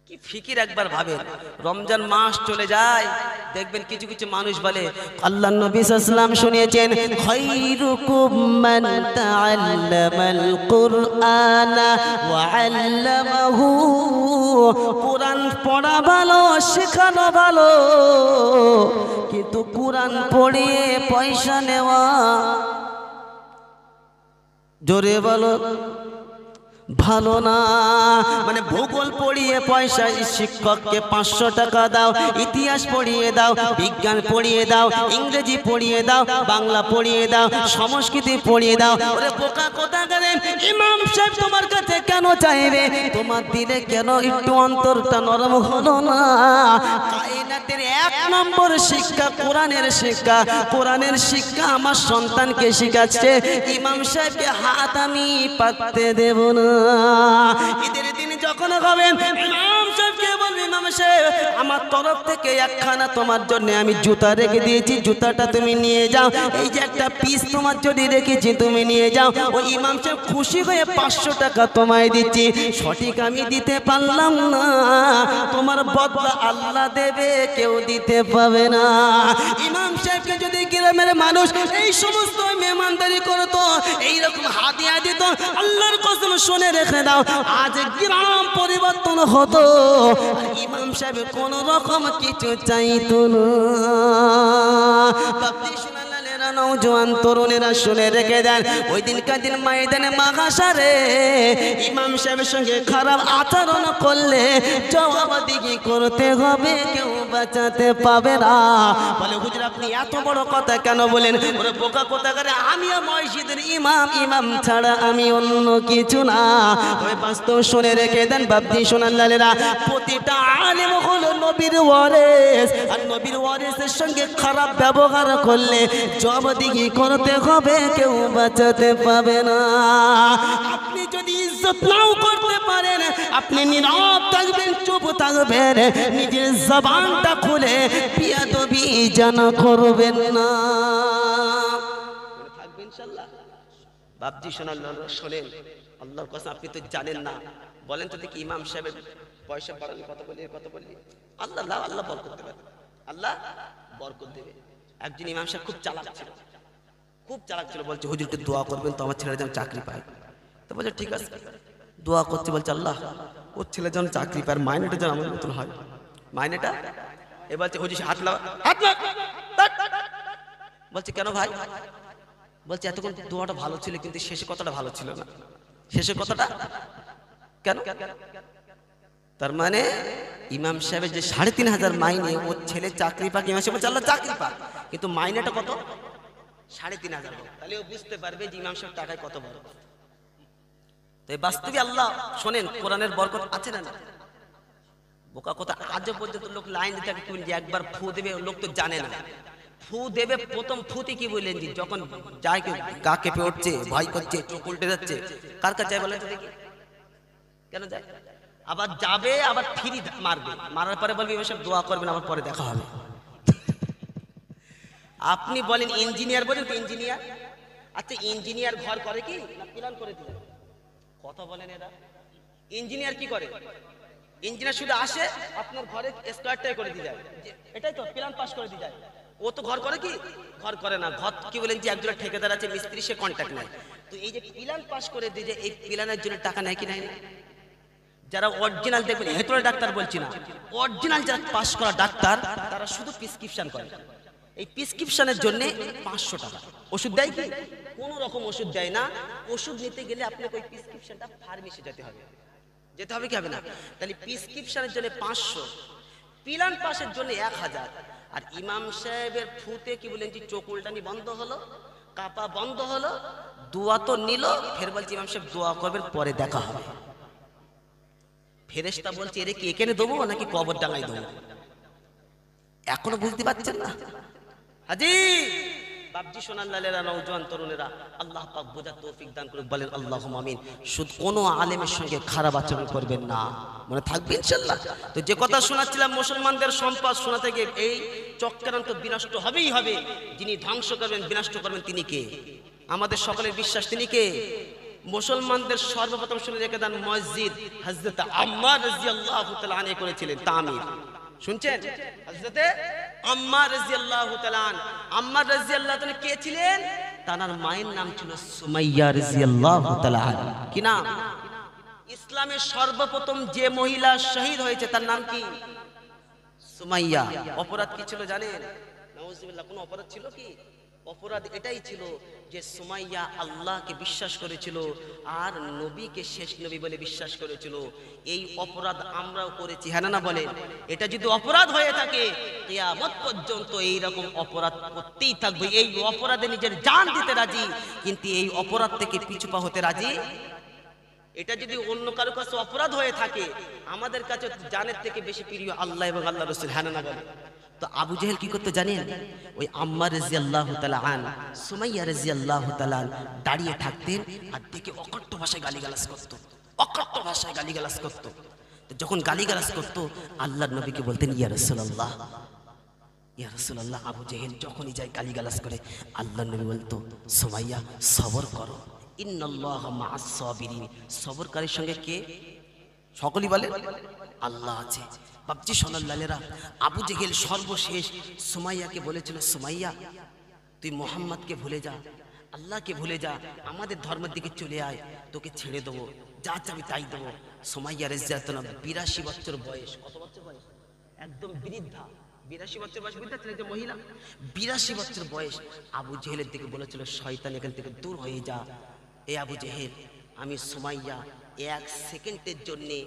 কি ফিকির একবার ভাবেন। রমজান মাস চলে যায়, দেখবেন কিছু কিছু মানুষ বলে, আল্লাহর নবী সাল্লাল্লাহু আলাইহি ওয়াসাল্লাম শুনিয়েছেন, খায়রুকুম মান তাআল্লামাল কুরআনা ওয়া আল্লামাহু। কুরআন পড়া ভালো, শেখানো ভালো, কিন্তু কুরআন পড়িয়ে পয়সা নেওয়া, জোরে বলো, ভালো না। মানে ভূগোল পড়িয়ে পয়সা, শিক্ষককে 500 টাকা দাও, ইতিহাস পড়িয়ে দাও, বিজ্ঞান পড়িয়ে দাও, ইংরেজি পড়িয়ে দাও, বাংলা পড়িয়ে দাও, সংস্কৃতি পড়িয়ে দাও। ওরে বোকা কোথাকার, ইমাম সাহেব তোমার কাছে কেন চাইবে? তোমার দিলে কেন একটু অন্তরটা নরম হলো না? কায়নাতের 1 নম্বর শিক্ষা কোরআনের শিক্ষা। কোরআনের শিক্ষা আমার সন্তানকে শিখাচ্ছে, ইমাম সাহেবকে হাত আমি পাততে দেব না। ঈদের দিন যখন হবেন, ইমাম সাহেবকে বলবেন, ইমাম সাহেব আমার তরফ থেকে একখানা তোমার জন্য আমি জুতা রেখে দিয়েছি, জুতাটা তুমি নিয়ে যাও। এই যে একটা পিস তোমার জন্য রেখেছি, তুমি নিয়ে যাও। ওই ইমাম সাহেব খুশি হয়ে 500 টাকা তোমায় দিচ্ছি। সঠিক আমি দিতে পারলাম না, তোমার বদলা আল্লাহ দেবে, কেউ দিতে পাবে না। ইমাম সাহেবকে যদি গ্রামের মানুষ এই সমস্ত মেহমানদারি করতো, এইরকম হাদিয়া দিত, আল্লাহর কসম শুনে রেখে দাও, আজ গ্রাম পরিবর্তন হতো। ইমাম সাহেব কোন রকম কিছু চাইতো না। নওজোয়ান তরুণেরা শুনে রেখে দেন, ওই দিনকার দিন ময়দানে মাগাসারে ইমাম সাহেবের সঙ্গে খারাপ আচরণ করলে জবাবদিহি করতে হবে, কেউ বাঁচাতে পাবে না। বলে হুজুর আপনি এত বড় কথা কেন বলেন? ওরে বোকা কোথাকারে, আমিও মসজিদের ইমাম, ইমাম ছাড়া আমি অন্য কিছু না। তবে বাস্তব শুনে রেখে দেন বাপজি শোনান লালেরা, প্রতিটা আলেম হলো নবীর ওয়ারিস, আর নবীর ওয়ারিসের সঙ্গে খারাপ ব্যবহার করলে জবাবদিহি করতে হবে, কেউ বাঁচাতে পাবে না। আপনি যদি ইজ্জত নাও করতে পারেন, আপনি নীরব থাকবেন, চুপ থাকবেন, নিজের জবানটা খুলে বিয়াদবি যেন করবেন না। থাকবেন ইনশাআল্লাহ। বাপজি শোনান, শোনেন, আল্লাহর কসম আপনি তো জানেন না। বলেন তো দেখি, ইমাম সাহেবের পয়সা বাড়ালে কত বলি, কত বলি? আল্লাহ আল্লাহ বরকত দেবে, আল্লাহ বরকত দেবে। একজন ইমাম সাহেব খুব চালাক ছিল, খুব চালাক ছিল। বলছে হুজুর একটু দোয়া করবেন তো, আমার ছেলে যেন চাকরি পায়। তো বলছে ঠিক আছে, দোয়া করছে। বলছে আল্লাহ ওর ছেলে যেন চাকরি পায়, মাইনেটা যেন আমার মতন হয়, মাইনেটা। এবার বলছে হুজুর হাত লাগা, হাত লাগা। বলছে কেন ভাই? বলছে এতক্ষণ দোয়াটা ভালো ছিল, কিন্তু শেষে কথাটা ভালো ছিল না। শেষে কথাটা কেন? তার মানে ইমাম সাহেবের যে 3500 মাইনে, ওর ছেলে চাকরি পাক, ইমাম সাহেব বলছে আল্লাহ চাকরি পাক, কিন্তু মাইনেটা কত? 3500। তাহলে ও বুঝতে পারবে যে ইমাম সাহেব টাকায় কত বড়। তো এই বাস্তবে আল্লাহ শোনেন, কোরআনের বরকত আছে না? বোকা কথা, আজও পর্যন্ত লোক লাইন দিতে থাকে, যে একবার ফু দেবে, লোক তো জানে না। ফু দেবে, প্রথম ফুতে কি বললেন, যে যখন যায় গা কেঁপে উঠছে, ভয় করছে, চোখ উল্টে যাচ্ছে, কার কাছে যায় বলেন তো দেখি? কেন যায়? আবার যাবে, আবার ফিরি মারবে, মারার পরে বলবে এসব দোয়া করবেন, আমার পরে দেখা হবে। আপনি বলেন ইঞ্জিনিয়ার, বলেন তো ইঞ্জিনিয়ার। আচ্ছা ইঞ্জিনিয়ার ঘর করে কি না প্ল্যান করে দিয়ে? কথা বলেন এরা। ইঞ্জিনিয়ার কি করে? ইঞ্জিনিয়ার শুধু আসে, আপনার ঘরে স্কোয়ারটাই করে দিয়ে যায়, এটাই তো প্ল্যান পাস করে দিয়ে যায়। ও তো ঘর করে কি? ঘর করে না। ঘর কি বলেন, যে একজন ঠিকাদার আছে, মিস্ত্রি, সে কন্ট্যাক্ট নেয়। তো এই যে প্ল্যান পাস করে দিয়ে যায়, এই প্ল্যানের জন্য টাকা নেয় কি নেয় না? যারা অরিজিনাল, দেখবেন হেতরে ডাক্তার বলছি না, অরিজিনাল যারা পাস করা ডাক্তার, তারা শুধু প্রেসক্রিপশন করে। এই প্রেসক্রিপশনের জন্য 500 টাকা। ওষুধ দেয় কি? কোন রকম ওষুধ দেয় না। ওষুধ নিতে গেলে আপনাকে ওই প্রেসক্রিপশনটা ফার্মেসি যেতে হবে, যেতে হবে কি হবে না? তাহলে প্রেসক্রিপশনের জন্য 500, প্ল্যান পাসের জন্য 1000। আর ইমাম সাহেবের ফুতে কি বলেন, যে চোখ উল্টানি বন্ধ হলো, কাপা বন্ধ হলো, দোয়া তো নিল, ফের বলছে ইমাম সাহেব দোয়া করবেন, পরে দেখা হবে। ফেরেশতা বলছে এরে কি এখানে দেবো নাকি কবর ডাঙায় দেবো? এখনো বুঝতে পারছেন না? হাজি বাপজি সোনার লালেরা, নওজোয়ান তরুণেরা, আল্লাহ পাক বোঝার তৌফিক দান করুক, বলেন আল্লাহুম্মা আমিন। শুধু কোনো আলেমের সঙ্গে খারাপ আচরণ করবেন না, মনে থাকবে ইনশাআল্লাহ। তো যে কথা শোনাচ্ছিলাম, মুসলমানদের সম্পদ শোনাতে গিয়ে এই চক্রান্ত বিনষ্ট হবেই হবে। যিনি ধ্বংস করবেন, বিনষ্ট করবেন, তিনি কে? আমাদের সকলের বিশ্বাস তিনি কে? মুসলমানদের সর্বপ্রথম শুনে রেখে দেন, মসজিদ হযরত আম্মার রাদিয়াল্লাহু তাআলা আনহু করেছিলেন তামির। শুনছেন? হযরতে আম্মার রাদিয়াল্লাহু তাআলা আনহু, আম্মার রাদিয়াল্লাহু তাআলা কে ছিলেন? তার মায়ের নাম ছিল সুমাইয়া রাদিয়াল্লাহু তাআলা আনহা। কি নাম? ইসলামের সর্বপ্রথম যে মহিলা শহীদ হয়েছে তার নাম কি? সুমাইয়া। অপরাধ কি ছিল জানেন? নাউজুবিল্লাহ, কোন অপরাধ ছিল কি? অপরাধ এটাই ছিল যে সুমাইয়া আল্লাহকে বিশ্বাস করেছিল আর নবীকে শেষ নবী বলে বিশ্বাস করেছিল। এই অপরাধ আমরাও করেছি, হ্যাঁ না বলেন? এটা যদি অপরাধ হয়ে থাকে, কিয়ামত পর্যন্ত এই রকম অপরাধ করতেই থাকবে। এই অপরাধে নিজের জান দিতে রাজি, কিন্তু এই অপরাধ থেকে পিছু পা হতে রাজি। এটা যদি অন্য কারো কাছে অপরাধ হয়ে থাকে, আমাদের কাছে জানের থেকে বেশি প্রিয় আল্লাহ এবং আল্লাহ রাসূল, হ্যাঁ না বলেন? তো আবু জেহেল কি করতে জানেন? ওই আম্মার রাদিয়াল্লাহু তাআলা আন, সুমাইয়া রাদিয়াল্লাহু তাআলা দাঁড়িয়ে থাকতেন আর দেখে অকট্ট ভাষায় গালিগালাজ করত, অকট্ট ভাষায় গালিগালাজ করত। তো যখন গালিগালাজ করত, আল্লাহর নবীকে বলতেন ইয়া রাসূলুল্লাহ, ইয়া রাসূলুল্লাহ। আবু জেহেল যখনই যায় গালিগালাজ করে, আল্লাহর নবী বলতো সুমাইয়া সবর করো, ইন্নাল্লাহা মা'আস সাবিরিন। সবরকারীর সঙ্গে কে? সকলেই বলে আল্লাহ আছে। বাপজি সোনার লালেরা, আবু জেহেল সর্বশেষ সুমাইয়াকে বলেছিল, সুমাইয়া তুই মোহাম্মদকে ভুলে যা, আল্লাহকে ভুলে যা, আমাদের ধর্মের দিকে চলে আয়, তোকে ছেড়ে দেবো, যা চাবি তাই দেবো। সুমাইয়া রাদিয়াল্লাহু তাআলা 82 বছর বয়স। কত বছর বয়স? একদম বৃদ্ধা। 82 বছর বয়স, বৃদ্ধা ছিলেন যে মহিলা, 82 বছর বয়স। আবু জেহেলের দিকে বলেছিল, শয়তান এখান থেকে দূর হয়ে যা। এ আবু জেহেল, আমি সুমাইয়া এক সেকেন্ডের জন্যে,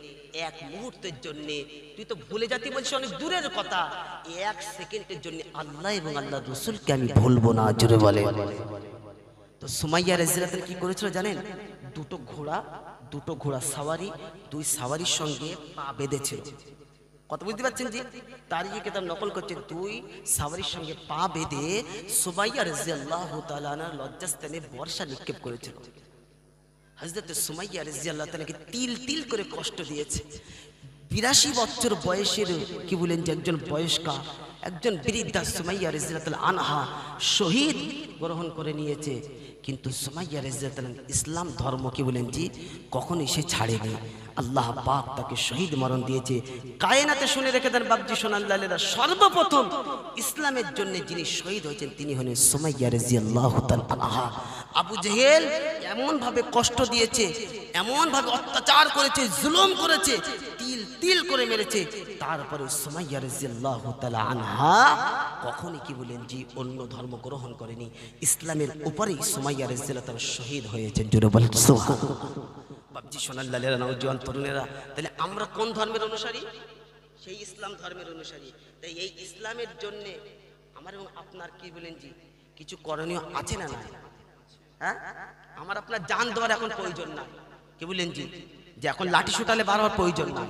এক মুহূর্তের জন্যে, তুই তো ভুলে যাতি বলছিস অনেক দূরের কথা, এক সেকেন্ডের জন্য আল্লাহ এবং আল্লাহ রসুলকে আমি ভুলবো না, জোরে বলে। তো সুমাইয়া রাদিয়াল্লাহু তাআলা কি করেছিল জানেন? দুটো ঘোড়া সাওয়ারি, দুই সাওয়ারির সঙ্গে পা বেঁধেছিল। কত বুঝতে পারছেন জি? তারিখে কেতাব নকল করছে, দুই সাওয়ারির সঙ্গে পা বেঁধে সুমাইয়া রাদিয়াল্লাহু তাআলা আনহার লজ্জাস্থানে বর্ষা নিক্ষেপ করেছিল। হযরত সুমাইয়া রাদিয়াল্লাহু তাআলাকে তিল তিল করে কষ্ট দিয়েছে। 82 বছর বয়সের কি বলেন যে একজন বয়স্কা, একজন বৃদ্ধা সুমাইয়া রাদিয়াল্লাহু তাআলা আনহা শহীদ গ্রহণ করে নিয়েছে, কিন্তু সুমাইয়া রাদিয়াল্লাহু তাআলা ইসলাম ধর্ম কি বলেন জি কখনোই সে ছাড়েনি। আল্লাহ পাক তাকে শহীদ মরণ দিয়েছে। কায়নাতে শুনে রেখে দেন বাপজি সোনার লালেরা, সর্বপ্রথম ইসলামের জন্য যিনি শহীদ হয়েছেন তিনি হলেন সুমাইয়া রাদিয়াল্লাহু তাআলা আনহা। আবু জেহেল এমন ভাবে কষ্ট দিয়েছে, এমন ভাবে অত্যাচার করেছে, জুলুম করেছে, তিল তিল করে মেরেছে, তারপরে সুমাইয়া রাদিয়াল্লাহু তাআলা আনহা কখনই কি বলেন জি অন্য ধর্ম গ্রহণ করেনি। ইসলামের উপরেই সুমাইয়া রাদিয়াল্লাহু তাআলা শহীদ হয়েছেন, জোরে বলেন সুবহানাল্লাহ। বাপজি সোনার লালেরা, নওজোয়ান তরুণেরা, তাহলে আমরা কোন ধর্মের অনুসারী? সেই ইসলাম ধর্মের অনুসারী। তাই এই ইসলামের জন্য আমার এবং আপনার কি বলেন জি কিছু করণীয় আছে না নাই? হ্যাঁ, আমার আপনার জান দেওয়ার এখন প্রয়োজন নাই, কি বলেন জি, যে এখন লাঠি শুটালে বার হওয়ার প্রয়োজন নাই।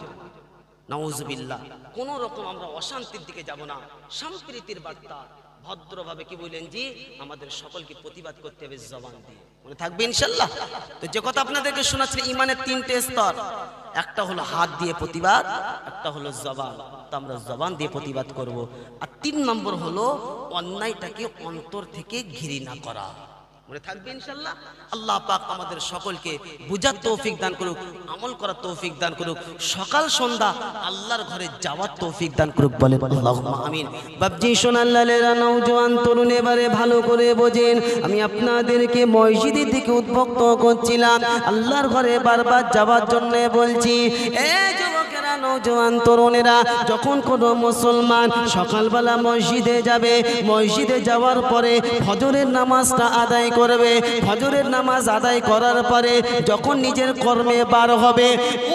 নাউজুবিল্লাহ, কোন রকম আমরা অশান্তির দিকে যাব না, সম্প্রীতির বার্তা ভদ্রভাবে কি বলেন জি আমাদের সকলকে প্রতিবাদ করতে হবে জবান দিয়ে, মনে থাকবে ইনশাআল্লাহ। তো যে কথা আপনাদেরকে শোনাচ্ছি, ইমানের 3টে স্তর, একটা হলো হাত দিয়ে প্রতিবাদ, একটা হলো জবান, তো আমরা জবান দিয়ে প্রতিবাদ করব, আর 3 নম্বর হলো অন্যায়টাকে অন্তর থেকে ঘৃণা করা, মনে থাকবে ইনশাআল্লাহ। আল্লাহ পাক আমাদের সকলকে বুঝার তৌফিক দান করুক, আমল করার তৌফিক দান করুক, সকাল সন্ধ্যা আল্লাহর ঘরে যাওয়ার তৌফিক দান করুক, বলে আল্লাহুম্মা আমিন। বাপজি সোনার লালেরা, নওজোয়ান তরুণ, এবারে ভালো করে বোঝেন, আমি আপনাদেরকে মসজিদের দিকে উদ্বুদ্ধ করছিলাম, আল্লাহর ঘরে বারবার যাওয়ার জন্য বলছি। যুবকেরা, নওজোয়ান তরুণেরা, যখন কোনো মুসলমান সকালবেলা মসজিদে যাবে, মসজিদে যাওয়ার পরে ফজরের নামাজটা আদায় করবে, ফজরের নামাজ আদায় করার পরে যখন নিজের কর্মে বার হবে,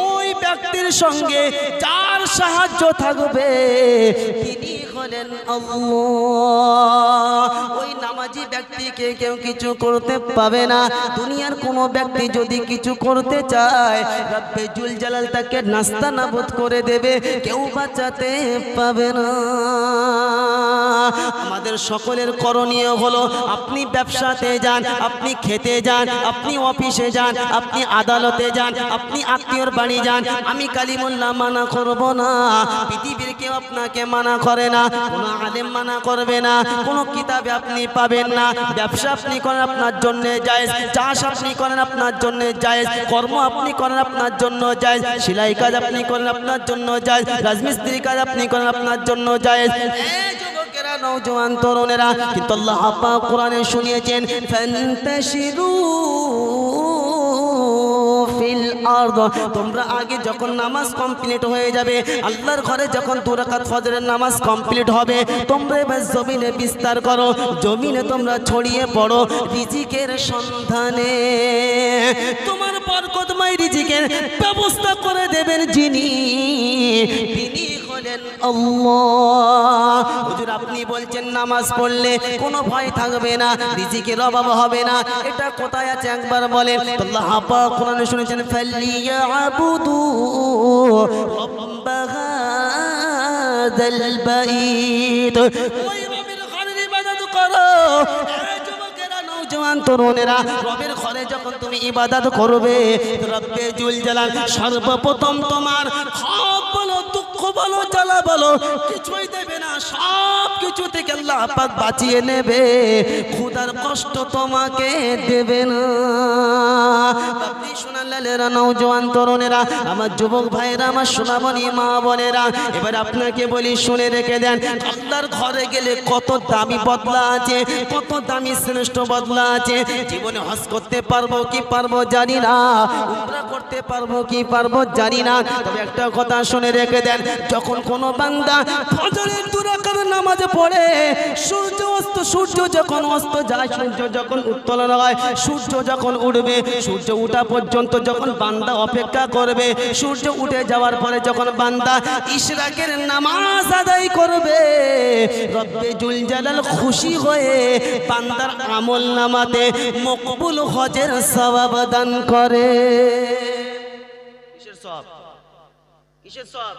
ওই ব্যক্তির সঙ্গে যার সাহায্য থাকবে, তিনি হলেন আল্লাহ। ওই নামাজি ব্যক্তিকে কেউ কিছু করতে পাবে না। দুনিয়ার কোনো ব্যক্তি যদি কিছু করতে চায়, রব্বে জুল জালাল তাকে নাস্তানাবুদ করে দেবে, কেউ বাঁচাতে পাবে না। আমাদের সকলের করণীয় হলো, আপনি ব্যবসাতে যান, আপনি খেতে যান, আপনি অফিসে যান, আপনি আদালতে যান, আপনি আত্মীয়র বাড়ি যান। আমি কালিমুল্লাহ মানা করব না, পৃথিবীর কেউ আপনাকে মানা করে না, কোনো আলেম মানা করবে না, কোনো কিতাবে আপনি পাবেন না। ব্যবসা আপনি করেন আপনার জন্য জায়েজ, চাষ আপনি করেন আপনার জন্য জায়েজ, কর্ম আপনি করেন আপনার জন্য জায়েজ, সেলাই কাজ আপনি করেন আপনার জন্য জায়েজ, রাজমিস্ত্রি কাজ আপনি করেন আপনার জন্য জায়েজ। যুবকেরা, নওজোয়ান তরুণেরা, কিন্তু আল্লাহ পাক কোরআনে শুনিয়েছেন, ফান্তাশিরু ফিল আরদ। তোমরা আগে যখন নামাজ কমপ্লিট হয়ে যাবে, আল্লাহর ঘরে যখন 2 রাকাত ফজরের নামাজ কমপ্লিট হবে, তোমরা এবার জমিনে বিস্তার করো, জমিনে তোমরা ছড়িয়ে পড়ো রিজিকের সন্ধানে। তোমার বরকতময় রিজিকের ব্যবস্থা করে দেবেন যিনি, তিনি হলেন আল্লাহ। হুজুর, আপনি বলছেন নামাজ পড়লে কোনো ভয় থাকবে না, রিজিকের অভাব হবে না, এটা কোথায় আছে একবার বলেন। আল্লাহ পাক কোরআনে শুনেছেন, ফালিয়াবুদু রাব্ব হাযাল বাইত। ওই রবের ঘরের ইবাদত করো। যুবকেরা, নওজোয়ান তরুণেরা, রবের ঘরে যখন তুমি ইবাদত করবে, রব্বে জুল জালাল সর্বপ্রথম তোমার সব বলো, দুঃখ বলো, জ্বালা বলো, কিছুই দেবে না, সব কিছু থেকে আল্লাহ পাক বাঁচিয়ে নেবে, খোদার কষ্ট তোমাকে দেবে না। আপনি সোনালালেরা, নওজোয়ান তরুণেরা, আমার যুবক ভাইরা, আমার সোনামণি মা বোনেরা, এবার আপনাকে বলি, শুনে রেখে দেন। আল্লাহর ঘরে গেলে কত দামি বদলা আছে, কত দামি শ্রেষ্ঠ বদলা আছে। জীবনে হজ করতে পারবো কি পারবো জানি না, উমরা করতে পারবো কি পারবো জানি না, তবে একটা কথা শুনে রেখে দেন, যখন কোনো বান্দা ফজরের 2 রাকাত নামাজ পড়ে, সূর্য যখন অস্ত যায়, সূর্য যখন উত্তোলন হয়, সূর্য যখন উঠবে, সূর্য উঠা পর্যন্ত যখন বান্দা অপেক্ষা করবে, সূর্য উঠে যাওয়ার পরে যখন বান্দা ইশরাকের নামাজ আদায় করবে, রব্বে জুল জালাল খুশি হয়ে বান্দার আমল নামাতে মকবুল হজের সওয়াব দান করে। কিসের সওয়াব? কিসের সওয়াব?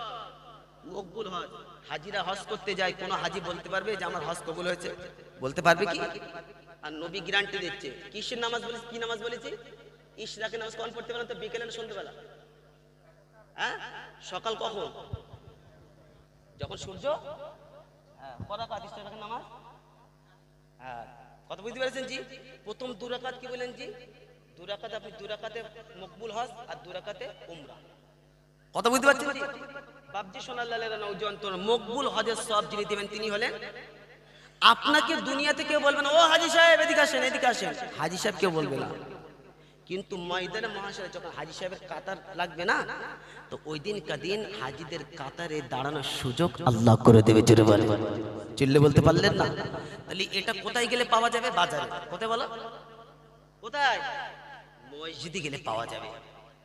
মকবুল হজ। হাজিরা হজ করতে যায়, কোন হাজি বলতে পারবে যে আমার হজ কবুল হয়েছে? বলতে পারবে কি? আর নবী গ্যারান্টি দিচ্ছে। কিসের নামাজ বলেছে? কি নামাজ বলেছে? ইশরাকের নামাজ। কখন পড়তে পারেন? তো বিকেলে না সন্ধ্যেবেলা? হ্যাঁ, সকাল কখন? যখন সূর্য, হ্যাঁ, কত রাকাত ইশরাকের নামাজ? হ্যাঁ, কত বুঝতে পেরেছেন জি? প্রথম 2 রাকাত কি বলেন জি? 2 রাকাত, আপনি 2 রাকাতে মকবুল হজ আর 2 রাকাতে উমরা। কত বুঝতে পারছেন জি? বাপজি সোনালালেরা, নওজোয়ান তরুণ, মকবুল হজের সওয়াব যিনি দিবেন তিনি হলেন। আপনাকে দুনিয়াতে কেউ বলবে না, ও হাজি সাহেব এদিকে আসেন, এদিকে আসেন, হাজি সাহেব কেউ বলবে না। কিন্তু ময়দানে মহাশয় যখন হাজি সাহেবের কাতার লাগবে না, তো ওই দিন কাদিন হাজিদের কাতারে দাঁড়ানোর সুযোগ আল্লাহ করে দেবে। জোরে বলেন, চিল্লে বলতে পারলেন না? তাহলে এটা কোথায় গেলে পাওয়া যাবে? বাজারে। কোথায় বলো? কোথায়? মসজিদে গেলে পাওয়া যাবে।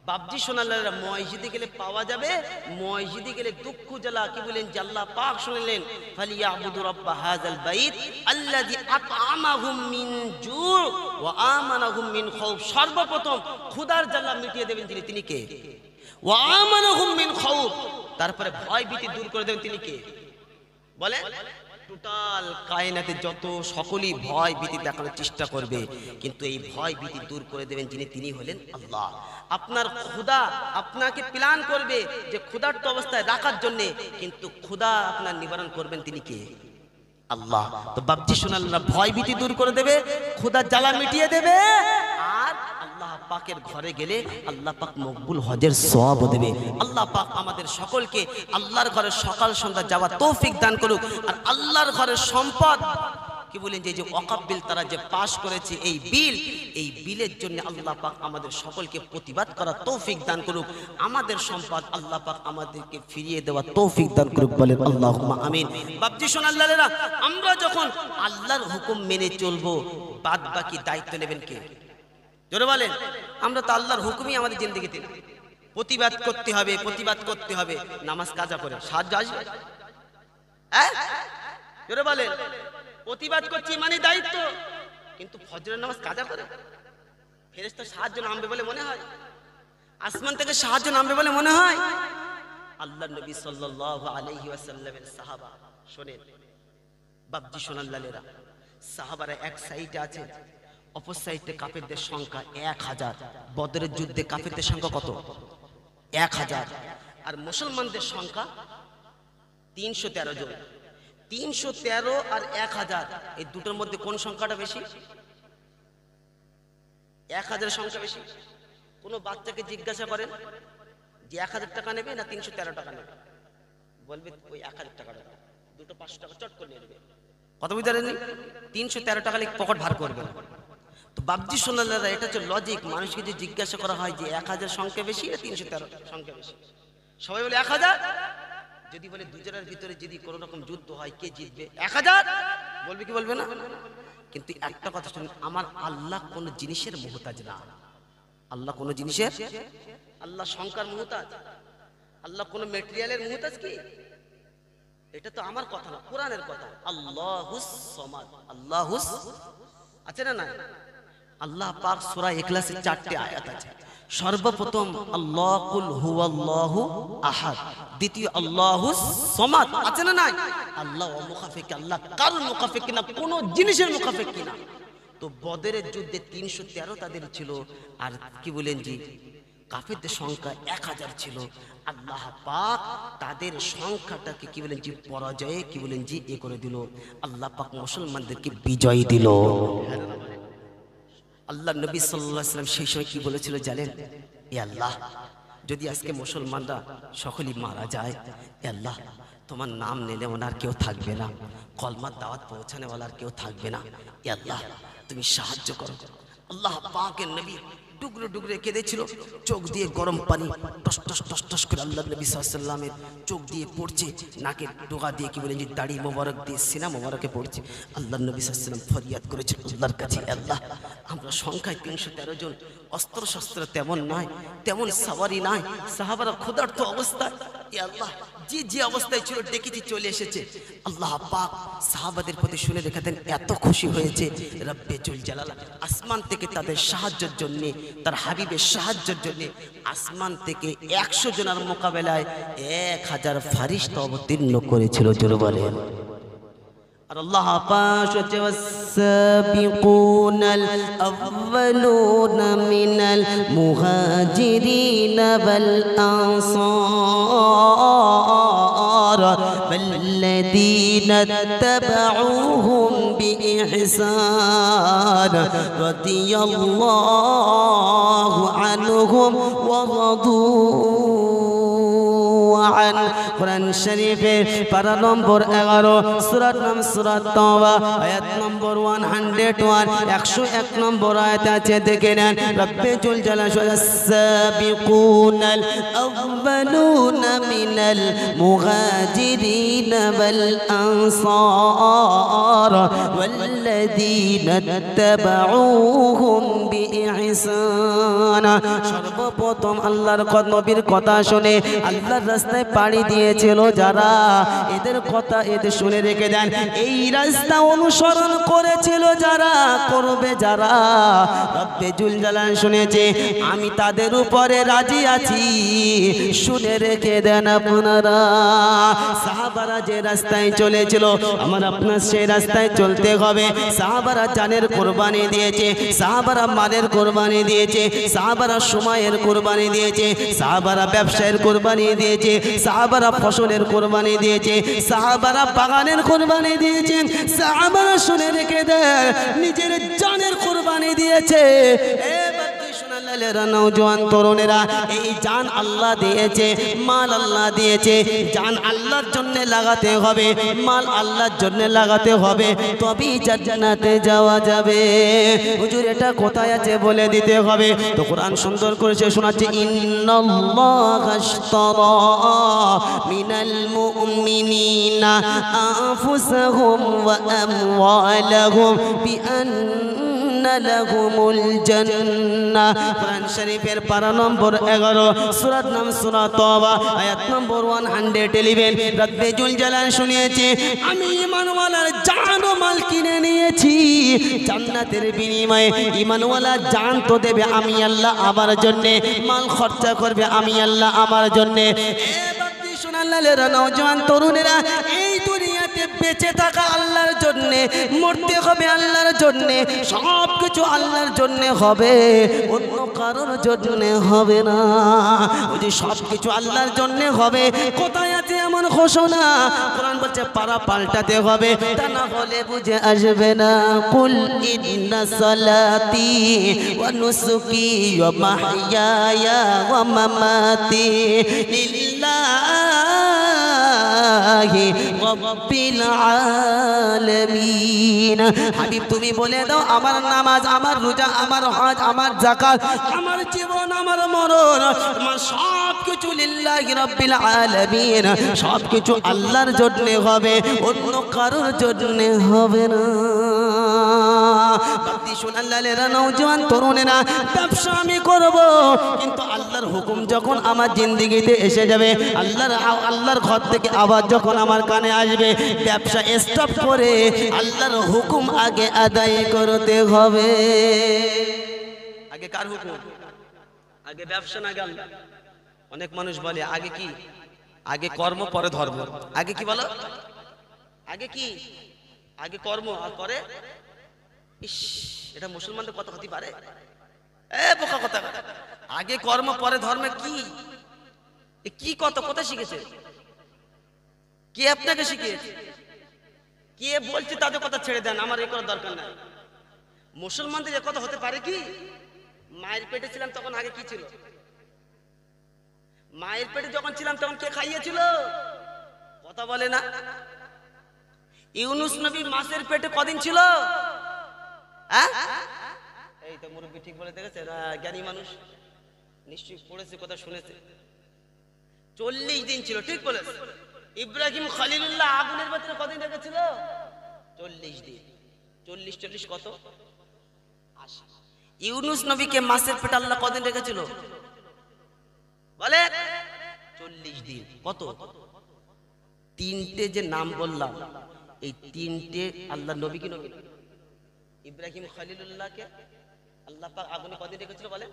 বাপজি সোনালালেরা, মসজিদে গেলে পাওয়া যাবে। মসজিদে গেলে দুঃখ জ্বালা কি বলেন যে আল্লাহ পাক শুনলেন, ফালিয়াবুদু রাব্ব হাযাল বাইত আল্লাযী আত'আমাহুম মিন জু' ওয়া আমানাহুম মিন খাউফ। সর্বপ্রথম খোদার জ্বালা মিটিয়ে দেবেন যিনি, তিনি কে? ওয়া আমানাহুম মিন খাউফ। তারপরে ভয় ভীতি দূর করে দেবেন তিনি কে? বলে টোটাল কায়নাতে যত সকলেই ভয় ভীতি দেখানোর চেষ্টা করবে, কিন্তু এই ভয় ভীতি দূর করে দেবেন যিনি, তিনি হলেন আল্লাহ। আপনার খোদা আপনাকে প্ল্যান করবে যে ক্ষুধার্ত অবস্থায় রাখার জন্য, কিন্তু ক্ষুধা আপনার নিবারণ করবেন তিনি কে? আল্লাহ। তো বাপজি সোনাল্লাহ ভয় ভীতি দূর করে দেবে, ক্ষুধার জ্বালা মিটিয়ে দেবে, আর আল্লাহ পাকের ঘরে গেলে আল্লাহ পাক মকবুল হজের সওয়াব দেবে। আল্লাহ পাক আমাদের সকলকে আল্লাহর ঘরে সকাল সন্ধ্যা যাওয়ার তৌফিক দান করুক। আর আল্লাহর ঘরের সম্পদ কি বলেন যে ওয়াকফ বিল তারা যে পাশ করেছে, এই বিলের জন্য আল্লাহ পাক আমাদের সকলকে প্রতিবাদ করার তৌফিক দান করুক। আমাদের সম্পদ আল্লাহ পাক আমাদেরকে ফিরিয়ে দেওয়ার তৌফিক দান করুক, বলেন আল্লাহুম্মা আমিন। বাপজি সোনাল্লালেরা, আমরা যখন আল্লাহর হুকুম মেনে চলবো, বাদ বাকি দায়িত্ব নেবেন কে? জোরে বলেন। আমরা তো আল্লাহর হুকুমই আমাদের জিন্দেগিতে, প্রতিবাদ করতে হবে, প্রতিবাদ করতে হবে। নামাজ কাজা করে সাহায্য আসবে? জোরে বলেন। প্রতিবাদ করছি মানে দায়িত্ব, কিন্তু ফজরের নামাজ কাজা করে ফেরেশতা সাহায্য নামবে বলে মনে হয়? আসমান থেকে সাহায্য নামবে বলে মনে হয়? আল্লাহর নবী সাল্লাল্লাহু আলাইহি ওয়াসাল্লামের সাহাবা, শুনেন বাপজি সোনার লালেরা, সাহাবারা এক সাইডে আছে, অপর সাইডে কাফেরদের সংখ্যা 1000। বদরের যুদ্ধে কাফেরদের সংখ্যা কত? 1000। আর মুসলমানদের সংখ্যা 313 জন। 313 আর 1000, এই দুটোর মধ্যে কোন সংখ্যাটা বেশি? 1000 সংখ্যা বেশি। কোনো বাচ্চাকে জিজ্ঞাসা করেন যে 1000 টাকা নেবে না 313 টাকা নেবে, বলবে ওই 1000 টাকা নেবে। দুটো 500 টাকা চট করে নিয়ে নেবে। কত বুঝতে পারেননি? 313 টাকা লিখে পকেট ভার করবে না। তো বাপজি সোনালারা, এটা হচ্ছে লজিক। মানুষকে যে জিজ্ঞাসা করা হয় যে 1000 সংখ্যা বেশি না 313 সংখ্যা বেশি, সবাই বলে 1000। যদি বলে দুজনের ভিতরে যদি কোনো রকম যুদ্ধ হয়, কে জিতবে? 1000 বলবে কি বলবে না? কিন্তু একটা কথা শুনুন, আমার আল্লাহ কোন জিনিসের মুহতাজ না। আল্লাহ কোন জিনিসের, আল্লাহ সংখ্যার মুহতাজ? আল্লাহ কোন ম্যাটেরিয়ালের মুহতাজ কি? এটা তো আমার কথা না, কোরআনের কথা। আল্লাহুস সামাদ, আল্লাহুস আছে না? না, আল্লাহ পাক সূরা ইখলাসের 4টি আয়াত আছে। সর্বপ্রথম আল্লাহ কুল হুয়াল্লাহু আহাদ, দ্বিতীয় আল্লাহুস সামাদ, আছে না? নাই। আল্লাহ অমুখাফিক, আল্লাহ কারোর মুখাফিক না, কোন জিনিসের মুখাফিক না। তো বদরের যুদ্ধে 313 তাদের ছিল, আর কি বলেন জি কাফেরদের সংখ্যা 1000 ছিল। আল্লাহ পাক তাদের সংখ্যাটাকে কি বলেন জি পরাজয়ে কি বলেন জি এ করে দিল। আল্লাহ পাক মুসলমানদেরকে বিজয় দিল। আল্লাহ নবী সাল্লাল্লাহু আলাইহি ওয়াসাল্লাম সেই সময় কি বলেছিল জানেন? এ আল্লাহ, যদি আজকে মুসলমানরা সকলেই মারা যায়, এ আল্লাহ তোমার নাম নিলে ওনার কেউ থাকবে না, কলমার দাওয়াত পৌঁছানে ওয়ালার কেউ থাকবে না, এ আল্লাহ তুমি সাহায্য করো। আল্লাহ পাকের নবী ডুগরে ডুগরে কেঁদেছিল, চোখ দিয়ে গরম পানি টস টস টস টস করে আল্লাহ নবী সাল্লাল্লাহু আলাইহি ওয়াসাল্লামের চোখ দিয়ে পড়ছে, নাকের ডোগা দিয়ে কি বলেন যে দাড়ি মোবারক দিয়ে সিনা মোবারকে পড়ছে। আল্লাহ নবী সাল্লাল্লাহু আলাইহি ওয়াসাল্লাম ফরিয়াদ করেছেন আল্লাহর কাছে, আল্লাহ আমরা সংখ্যায় 313 জন, অস্ত্র শস্ত্র তেমন নয়, তেমন সাওয়ারি নাই, সাহাবারা ক্ষুধার্ত অবস্থায়, এ আল্লাহ যে অবস্থায় ছিল ডেকেছি চলে এসেছে। আল্লাহ পাক সাহাবাদের প্রতি শুনে দেখাতেন এত খুশি হয়েছে, রব্বে জুল জালাল আসমান থেকে তাদের সাহায্যের জন্য, তার হাবিবের সাহায্যের জন্য আসমান থেকে 100 জনের মোকাবেলায় 1000 ফারিস্তা অবতীর্ণ করেছিল। জোরে বলেন। আর আল্লাহ পাক হচ্ছে ওয়াস-সাবিকুনাল আউয়ালুনা মিনাল মুহাজিরিনা ওয়াল আনসার ওয়াল্লাযীনা তাবাউহুম বিইহসান রাদিয়াল্লাহু আনহুম ওয়া রাদু আন। কোরআন শরীফের পারা নম্বর 11, সূরার নাম সূরা তাওবা, আয়াত নম্বর 101, 101 নম্বর আয়াত আছে, দেখে নেন। রব্বে জুল জালাল ওয়াস-সাবিকুনাল আউয়ালুনা মিনাল মুহাজিরিনা ওয়াল আনসার ওয়াল্লাযীনা তাবাউহুম বিইহসান। সর্বপ্রথম আল্লাহর নবীর কথা শুনে আল্লাহর রাস্তায় পাড়ি দিয়েছিল যারা, এদের কথা এদের শুনে রেখে দেন। এই রাস্তা অনুসরণ করেছিল যারা, করবে যারা, রব্বে জুল জালাল শুনেছে আমি তাদের উপরে রাজি আছি, শুনে রেখে দেন আপনারা। সাহাবারা যে রাস্তায় চলেছিল, আমার আপনার সেই রাস্তায় চলতে হবে। সাহাবারা জানের কোরবানি দিয়েছে, সাহাবারা মালের কোরবানি দিয়েছে, সাহাবারা সময়ের কোরবানি দিয়েছে, সাহাবারা ব্যবসায়ের কোরবানি দিয়েছে, সাহাবারা ফসলের কোরবানি দিয়েছে, সাহাবারা বাগানের কোরবানি দিয়েছে, সাহাবারা শুনে রেখে দেয় নিজের জানের কোরবানি দিয়েছে। নওজোয়ান তরুণেরা, এই জান আল্লাহ দিয়েছে, মাল আল্লাহ দিয়েছে, জান আল্লাহর জন্য লাগাতে হবে, মাল আল্লাহর জন্য লাগাতে হবে, তবেই জান্নাতে যাওয়া যাবে। হুজুর এটা কোথায় আছে বলে দিতে হবে। তো কোরআন সুন্দর করেছে শোনাচ্ছে, ইন্নাল্লাহা আশতারা মিনাল মুমিনিনা আনফুসাহুম ওয়া আমওয়ালাহুম বিআন্না লাহুমুল জান্নাহ। কোরআন শরীফের পারা নম্বর 11, সূরার নাম সূরা তওবা, আয়াত নম্বর 111। রব্বে জুল জালাল শুনিয়েছে, আমি ঈমানওয়ালার জান ও মাল কিনে নিয়েছি জান্নাতের বিনিময়ে। ঈমানওয়ালা জান তো দেবে আমি আল্লাহ আমার জন্য, মাল খরচা করবে আমি আল্লাহ আমার জন্য। নওজোয়ান তরুণেরা, এই দুনিয়াতে বেঁচে থাকা আল্লাহর জন্যে, মরতে হবে আল্লাহর জন্যে, সব কিছু আল্লাহর জন্যে হবে, অন্য কারোর জন্যে হবে না। ওই যে সব কিছু আল্লাহর জন্যে হবে, কোথায় আছে এমন ঘোষণা? কোরআন বলছে পারা পাল্টাতে হবে, তা না হলে বুঝে আসবে না। কুল ইন্না সালাতি ওয়া নুসুকি ওয়া মাহইয়ায়া ওয়া মামাতি লিল্লাহি রাব্বিল আলামিন। হাবিব তুমি বলে দাও, আমার নামাজ, আমার রোজা, আমার হজ, আমার যাকাত, আমার জীবন, আমার মরণ, আমার সব কিছু লিল্লাহি রাব্বিল আলামিন, সব কিছু আল্লাহর জন্য হবে, অন্য কারোর জন্য হবে না। বাতি সোনালালেরা, নওজোয়ান তরুণেরা, ব্যবসা আমি করব, কিন্তু আল্লাহর হুকুম যখন আমার জিন্দেগিতে এসে যাবে, আল্লাহর ঘর থেকে আওয়াজ যখন আমার কানে আসবে, ব্যবসা স্টপ করে আল্লাহর হুকুম আগে আদায় করতে হবে। আগে কার হুকুম? আগে ব্যবসা না আগে আল্লাহ? অনেক মানুষ বলে আগে কি? আগে কর্ম পরে ধর্ম। আগে কি বলো? আগে কি? আগে কর্ম আর পরে। ইস, এটা মুসলমানদের কথা হতে পারে? বোকা কথা। আগে কর্ম পরে ধর্ম কি? কি কথা? কোথায় শিখেছে? কে আপনাকে শিখিয়েছে? কে বলছে তাদের কথা ছেড়ে দেন, আমার এই করার দরকার নাই। মুসলমানদের এ কথা হতে পারে কি? মায়ের পেটে ছিলাম তখন আগে কি ছিল? মায়ের পেটে যখন ছিলাম তখন কে খাইয়েছিল? কথা বলে না। ইউনুস নবী মাছের পেটে কদিন ছিল? এই তো মুরব্বী ঠিক বলে দেখেছে, জ্ঞানী মানুষ নিশ্চয়ই পড়েছে, কথা শুনেছে। 40 দিন ছিল, ঠিক বলেছে। ইব্রাহিম খলিলুল্লাহ আগুনের ভেতরে কদিন রেখেছিল? 40 দিন। 40 কত? 80। ইউনুস নবীকে মাছের পেটে আল্লাহ কদিন রেখেছিল বলে? 40 দিন। কত? 3টে যে নাম বললাম, এই 3টে আল্লাহ নবী কি নবী? ইব্রাহিম খলিলুল্লাহকে আল্লাহ পাক আগুনে কদিন রেখেছিল বলে?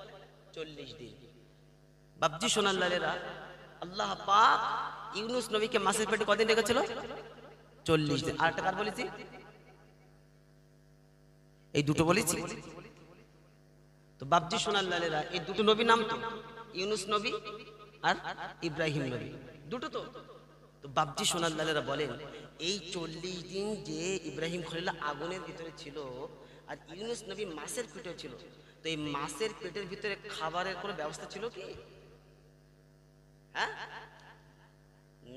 40 দিন। বাবজি সোনাল্লালেরা, আল্লাহ পাক ইউনুস নবীকে মাছের পেটে কদিন রেখেছিল? 40 দিন। আর একটা কার বলেছি? এই দুটো বলেছি তো। বাবজি সোনাল্লালেরা, এই দুটো নবী নাম তো, ইউনুস নবী আর ইব্রাহিম নবী, দুটো তো। তো বাবজি সোনাল্লালেরা বলেন, এই 40 দিন যে ইব্রাহিম খলিলুল্লাহ আগুনের ভিতরে ছিল আর ইউনুস নবী মাছের পেটে ছিল, তো এই মাছের পেটের ভিতরে খাবারের কোনো ব্যবস্থা ছিল কি? হ্যাঁ,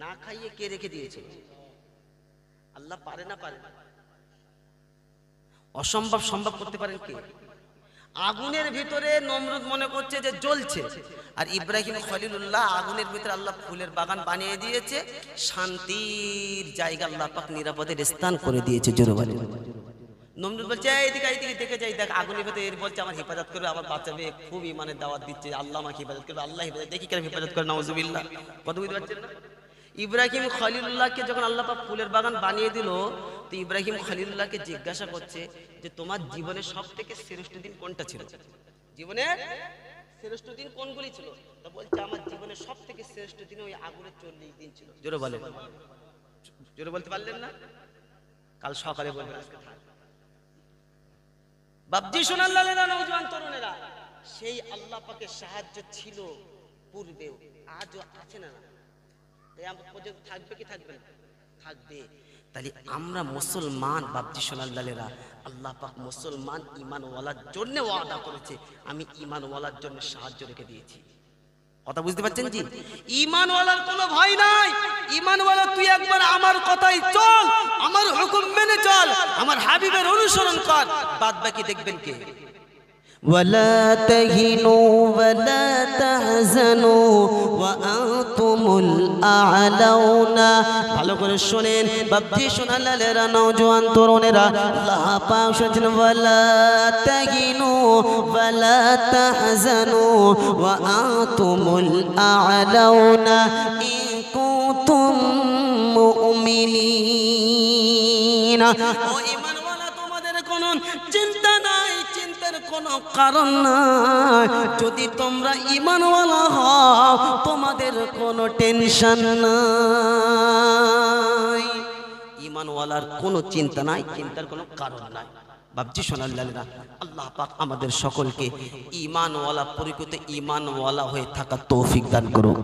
না খাইয়ে কে রেখে দিয়েছিল? আল্লাহ পারে না পারে? অসম্ভব সম্ভব করতে পারেন কে? আগুনের ভিতরে নমরুদ মনে করছে যে জ্বলছে, আর ইব্রাহিম খলিলুল্লাহ আগুনের ভিতরে আল্লাহ ফুলের বাগান বানিয়ে দিয়েছে, শান্তির জায়গা আল্লাহ পাক নিরাপদে স্থান করে দিয়েছে। জোরে বলে। নমরুদ বলছে এইদিকে এইদিকে দেখে যাই, দেখ আগুনের ভিতরে এর বলছে আমার হেফাজত করবে, আমার বাঁচাবে, খুব ইমানের দাওয়াত দিচ্ছে, আল্লাহ আমাকে হেফাজত করবে, আল্লাহ হেফাজত, দেখি কেন হেফাজত করে, নাউজুবিল্লাহ। কত বুঝতে পারছেন না? ইব্রাহিম খলিলুল্লাহকে যখন আল্লাহ পাক ফুলের বাগান বানিয়ে দিল, তো ইব্রাহিম খলিলুল্লাহকে জিজ্ঞাসা করছে যে তোমার জীবনের সবথেকে শ্রেষ্ঠ দিন কোনটা ছিল? জীবনের শ্রেষ্ঠ দিন কোনগুলি ছিল? তো বলছে আমার জীবনের সবথেকে শ্রেষ্ঠ দিন ওই আগুনের 40 দিন ছিল। জোরে বলেন। জোরে বলতে পারলেন না? কাল সকালে বলবেন, আজকে থাক। বাবজি সোনাল্লালেরা, নওজোয়ান তরুণেরা, সেই আল্লাহ পাকের সাহায্য ছিল পূর্বেও, আজও আছে না? কিয়ামত পর্যন্ত থাকবে কি থাকবে না? থাকবে। তাহলে আমরা মুসলমান, বাবজি সোনাল্লালেরা, আল্লাহ পাক মুসলমান ঈমানওয়ালার জন্য ওয়াদা করেছে, আমি ঈমানওয়ালার জন্য সাহায্য রেখে দিয়েছি। কথা বুঝতে পারছেন জি? ঈমানওয়ালার কোনো ভয় নাই। ঈমানওয়ালা তুই একবার আমার কথাই চল, আমার হুকুম মেনে চল, আমার হাবিবের অনুসরণ কর, বাদ বাকি দেখবেন কে। ولا تهنوا ولا تحزنوا وأنتم আনতুমুল আ'লাউনা। ভালো করে শোনেন বাপজি, শোনা লালেরা, নওজোয়ান তরুণেরা, আল্লাহ পাক বলেছেন ওয়ালা তাহিনু ওয়ালা তাহজানু ওয়া আনতুমুল আ'লাউনা ইন কুনতুম মুমিনিন। ও ঈমানওয়ালা, তোমাদের কোনো চিন্তা নাই, চিন্তার কোনো কারণ নাই। যদি তোমরা ঈমানওয়ালা হও, তোমাদের কোনো টেনশন নাই। ঈমানওয়ালার কোনো চিন্তা নাই, চিন্তার কোনো কারণ নাই। বাপজি সোনাল্লাহ, আল্লাহ পাক আমাদের সকলকে ঈমানওয়ালা, পরিকৃত ঈমানওয়ালা হয়ে থাকা তৌফিক দান করুক,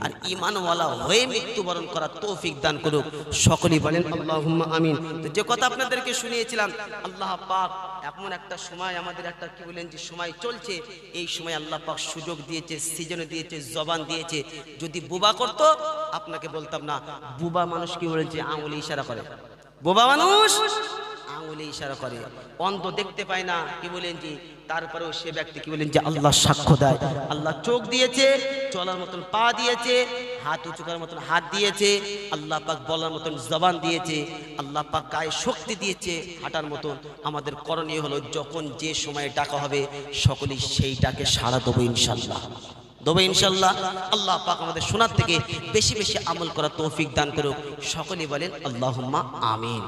আর ঈমানওয়ালা হয়ে মৃত্যুবরণ করার তৌফিক দান করুক। সকলেই বলেন আল্লাহুম্মা আমিন। তো যে কথা আপনাদেরকে শুনিয়েছিলাম, আল্লাহ পাক এমন একটা সময়, আমাদের একটা কি বলেন যে সময় চলছে, এই সময় আল্লাহ পাক সুযোগ দিয়েছে, সিজন দিয়েছে, জবান দিয়েছে। যদি বুবা করতো আপনাকে বলতাম না। বুবা মানুষ কি বলেছে? আঙুলে ইশারা করে। বোবা মানুষ আঙুলে ইশারা করে, অন্ধ দেখতে পায় না, কি বলেন জি, তারপরেও সে ব্যক্তি কি বলেন যে আল্লাহ সাক্ষ্য দেয়। আল্লাহ চোখ দিয়েছে, চলার মতন পা দিয়েছে, হাত উঁচু করার মতন হাত দিয়েছে, আল্লাহ পাক বলার মতন জবান দিয়েছে, আল্লাহ পাক গায়ে শক্তি দিয়েছে হাঁটার মতন। আমাদের করণীয় হলো যখন যে সময়ে ডাকা হবে সকলেই সেই ডাকে সাড়া দেবো ইনশাল্লাহ, দেবো ইনশাল্লাহ। আল্লাহ পাক আমাদের শোনার থেকে বেশি বেশি আমল করা তৌফিক দান করুক। সকলেই বলেন আল্লাহুম্মা আমিন।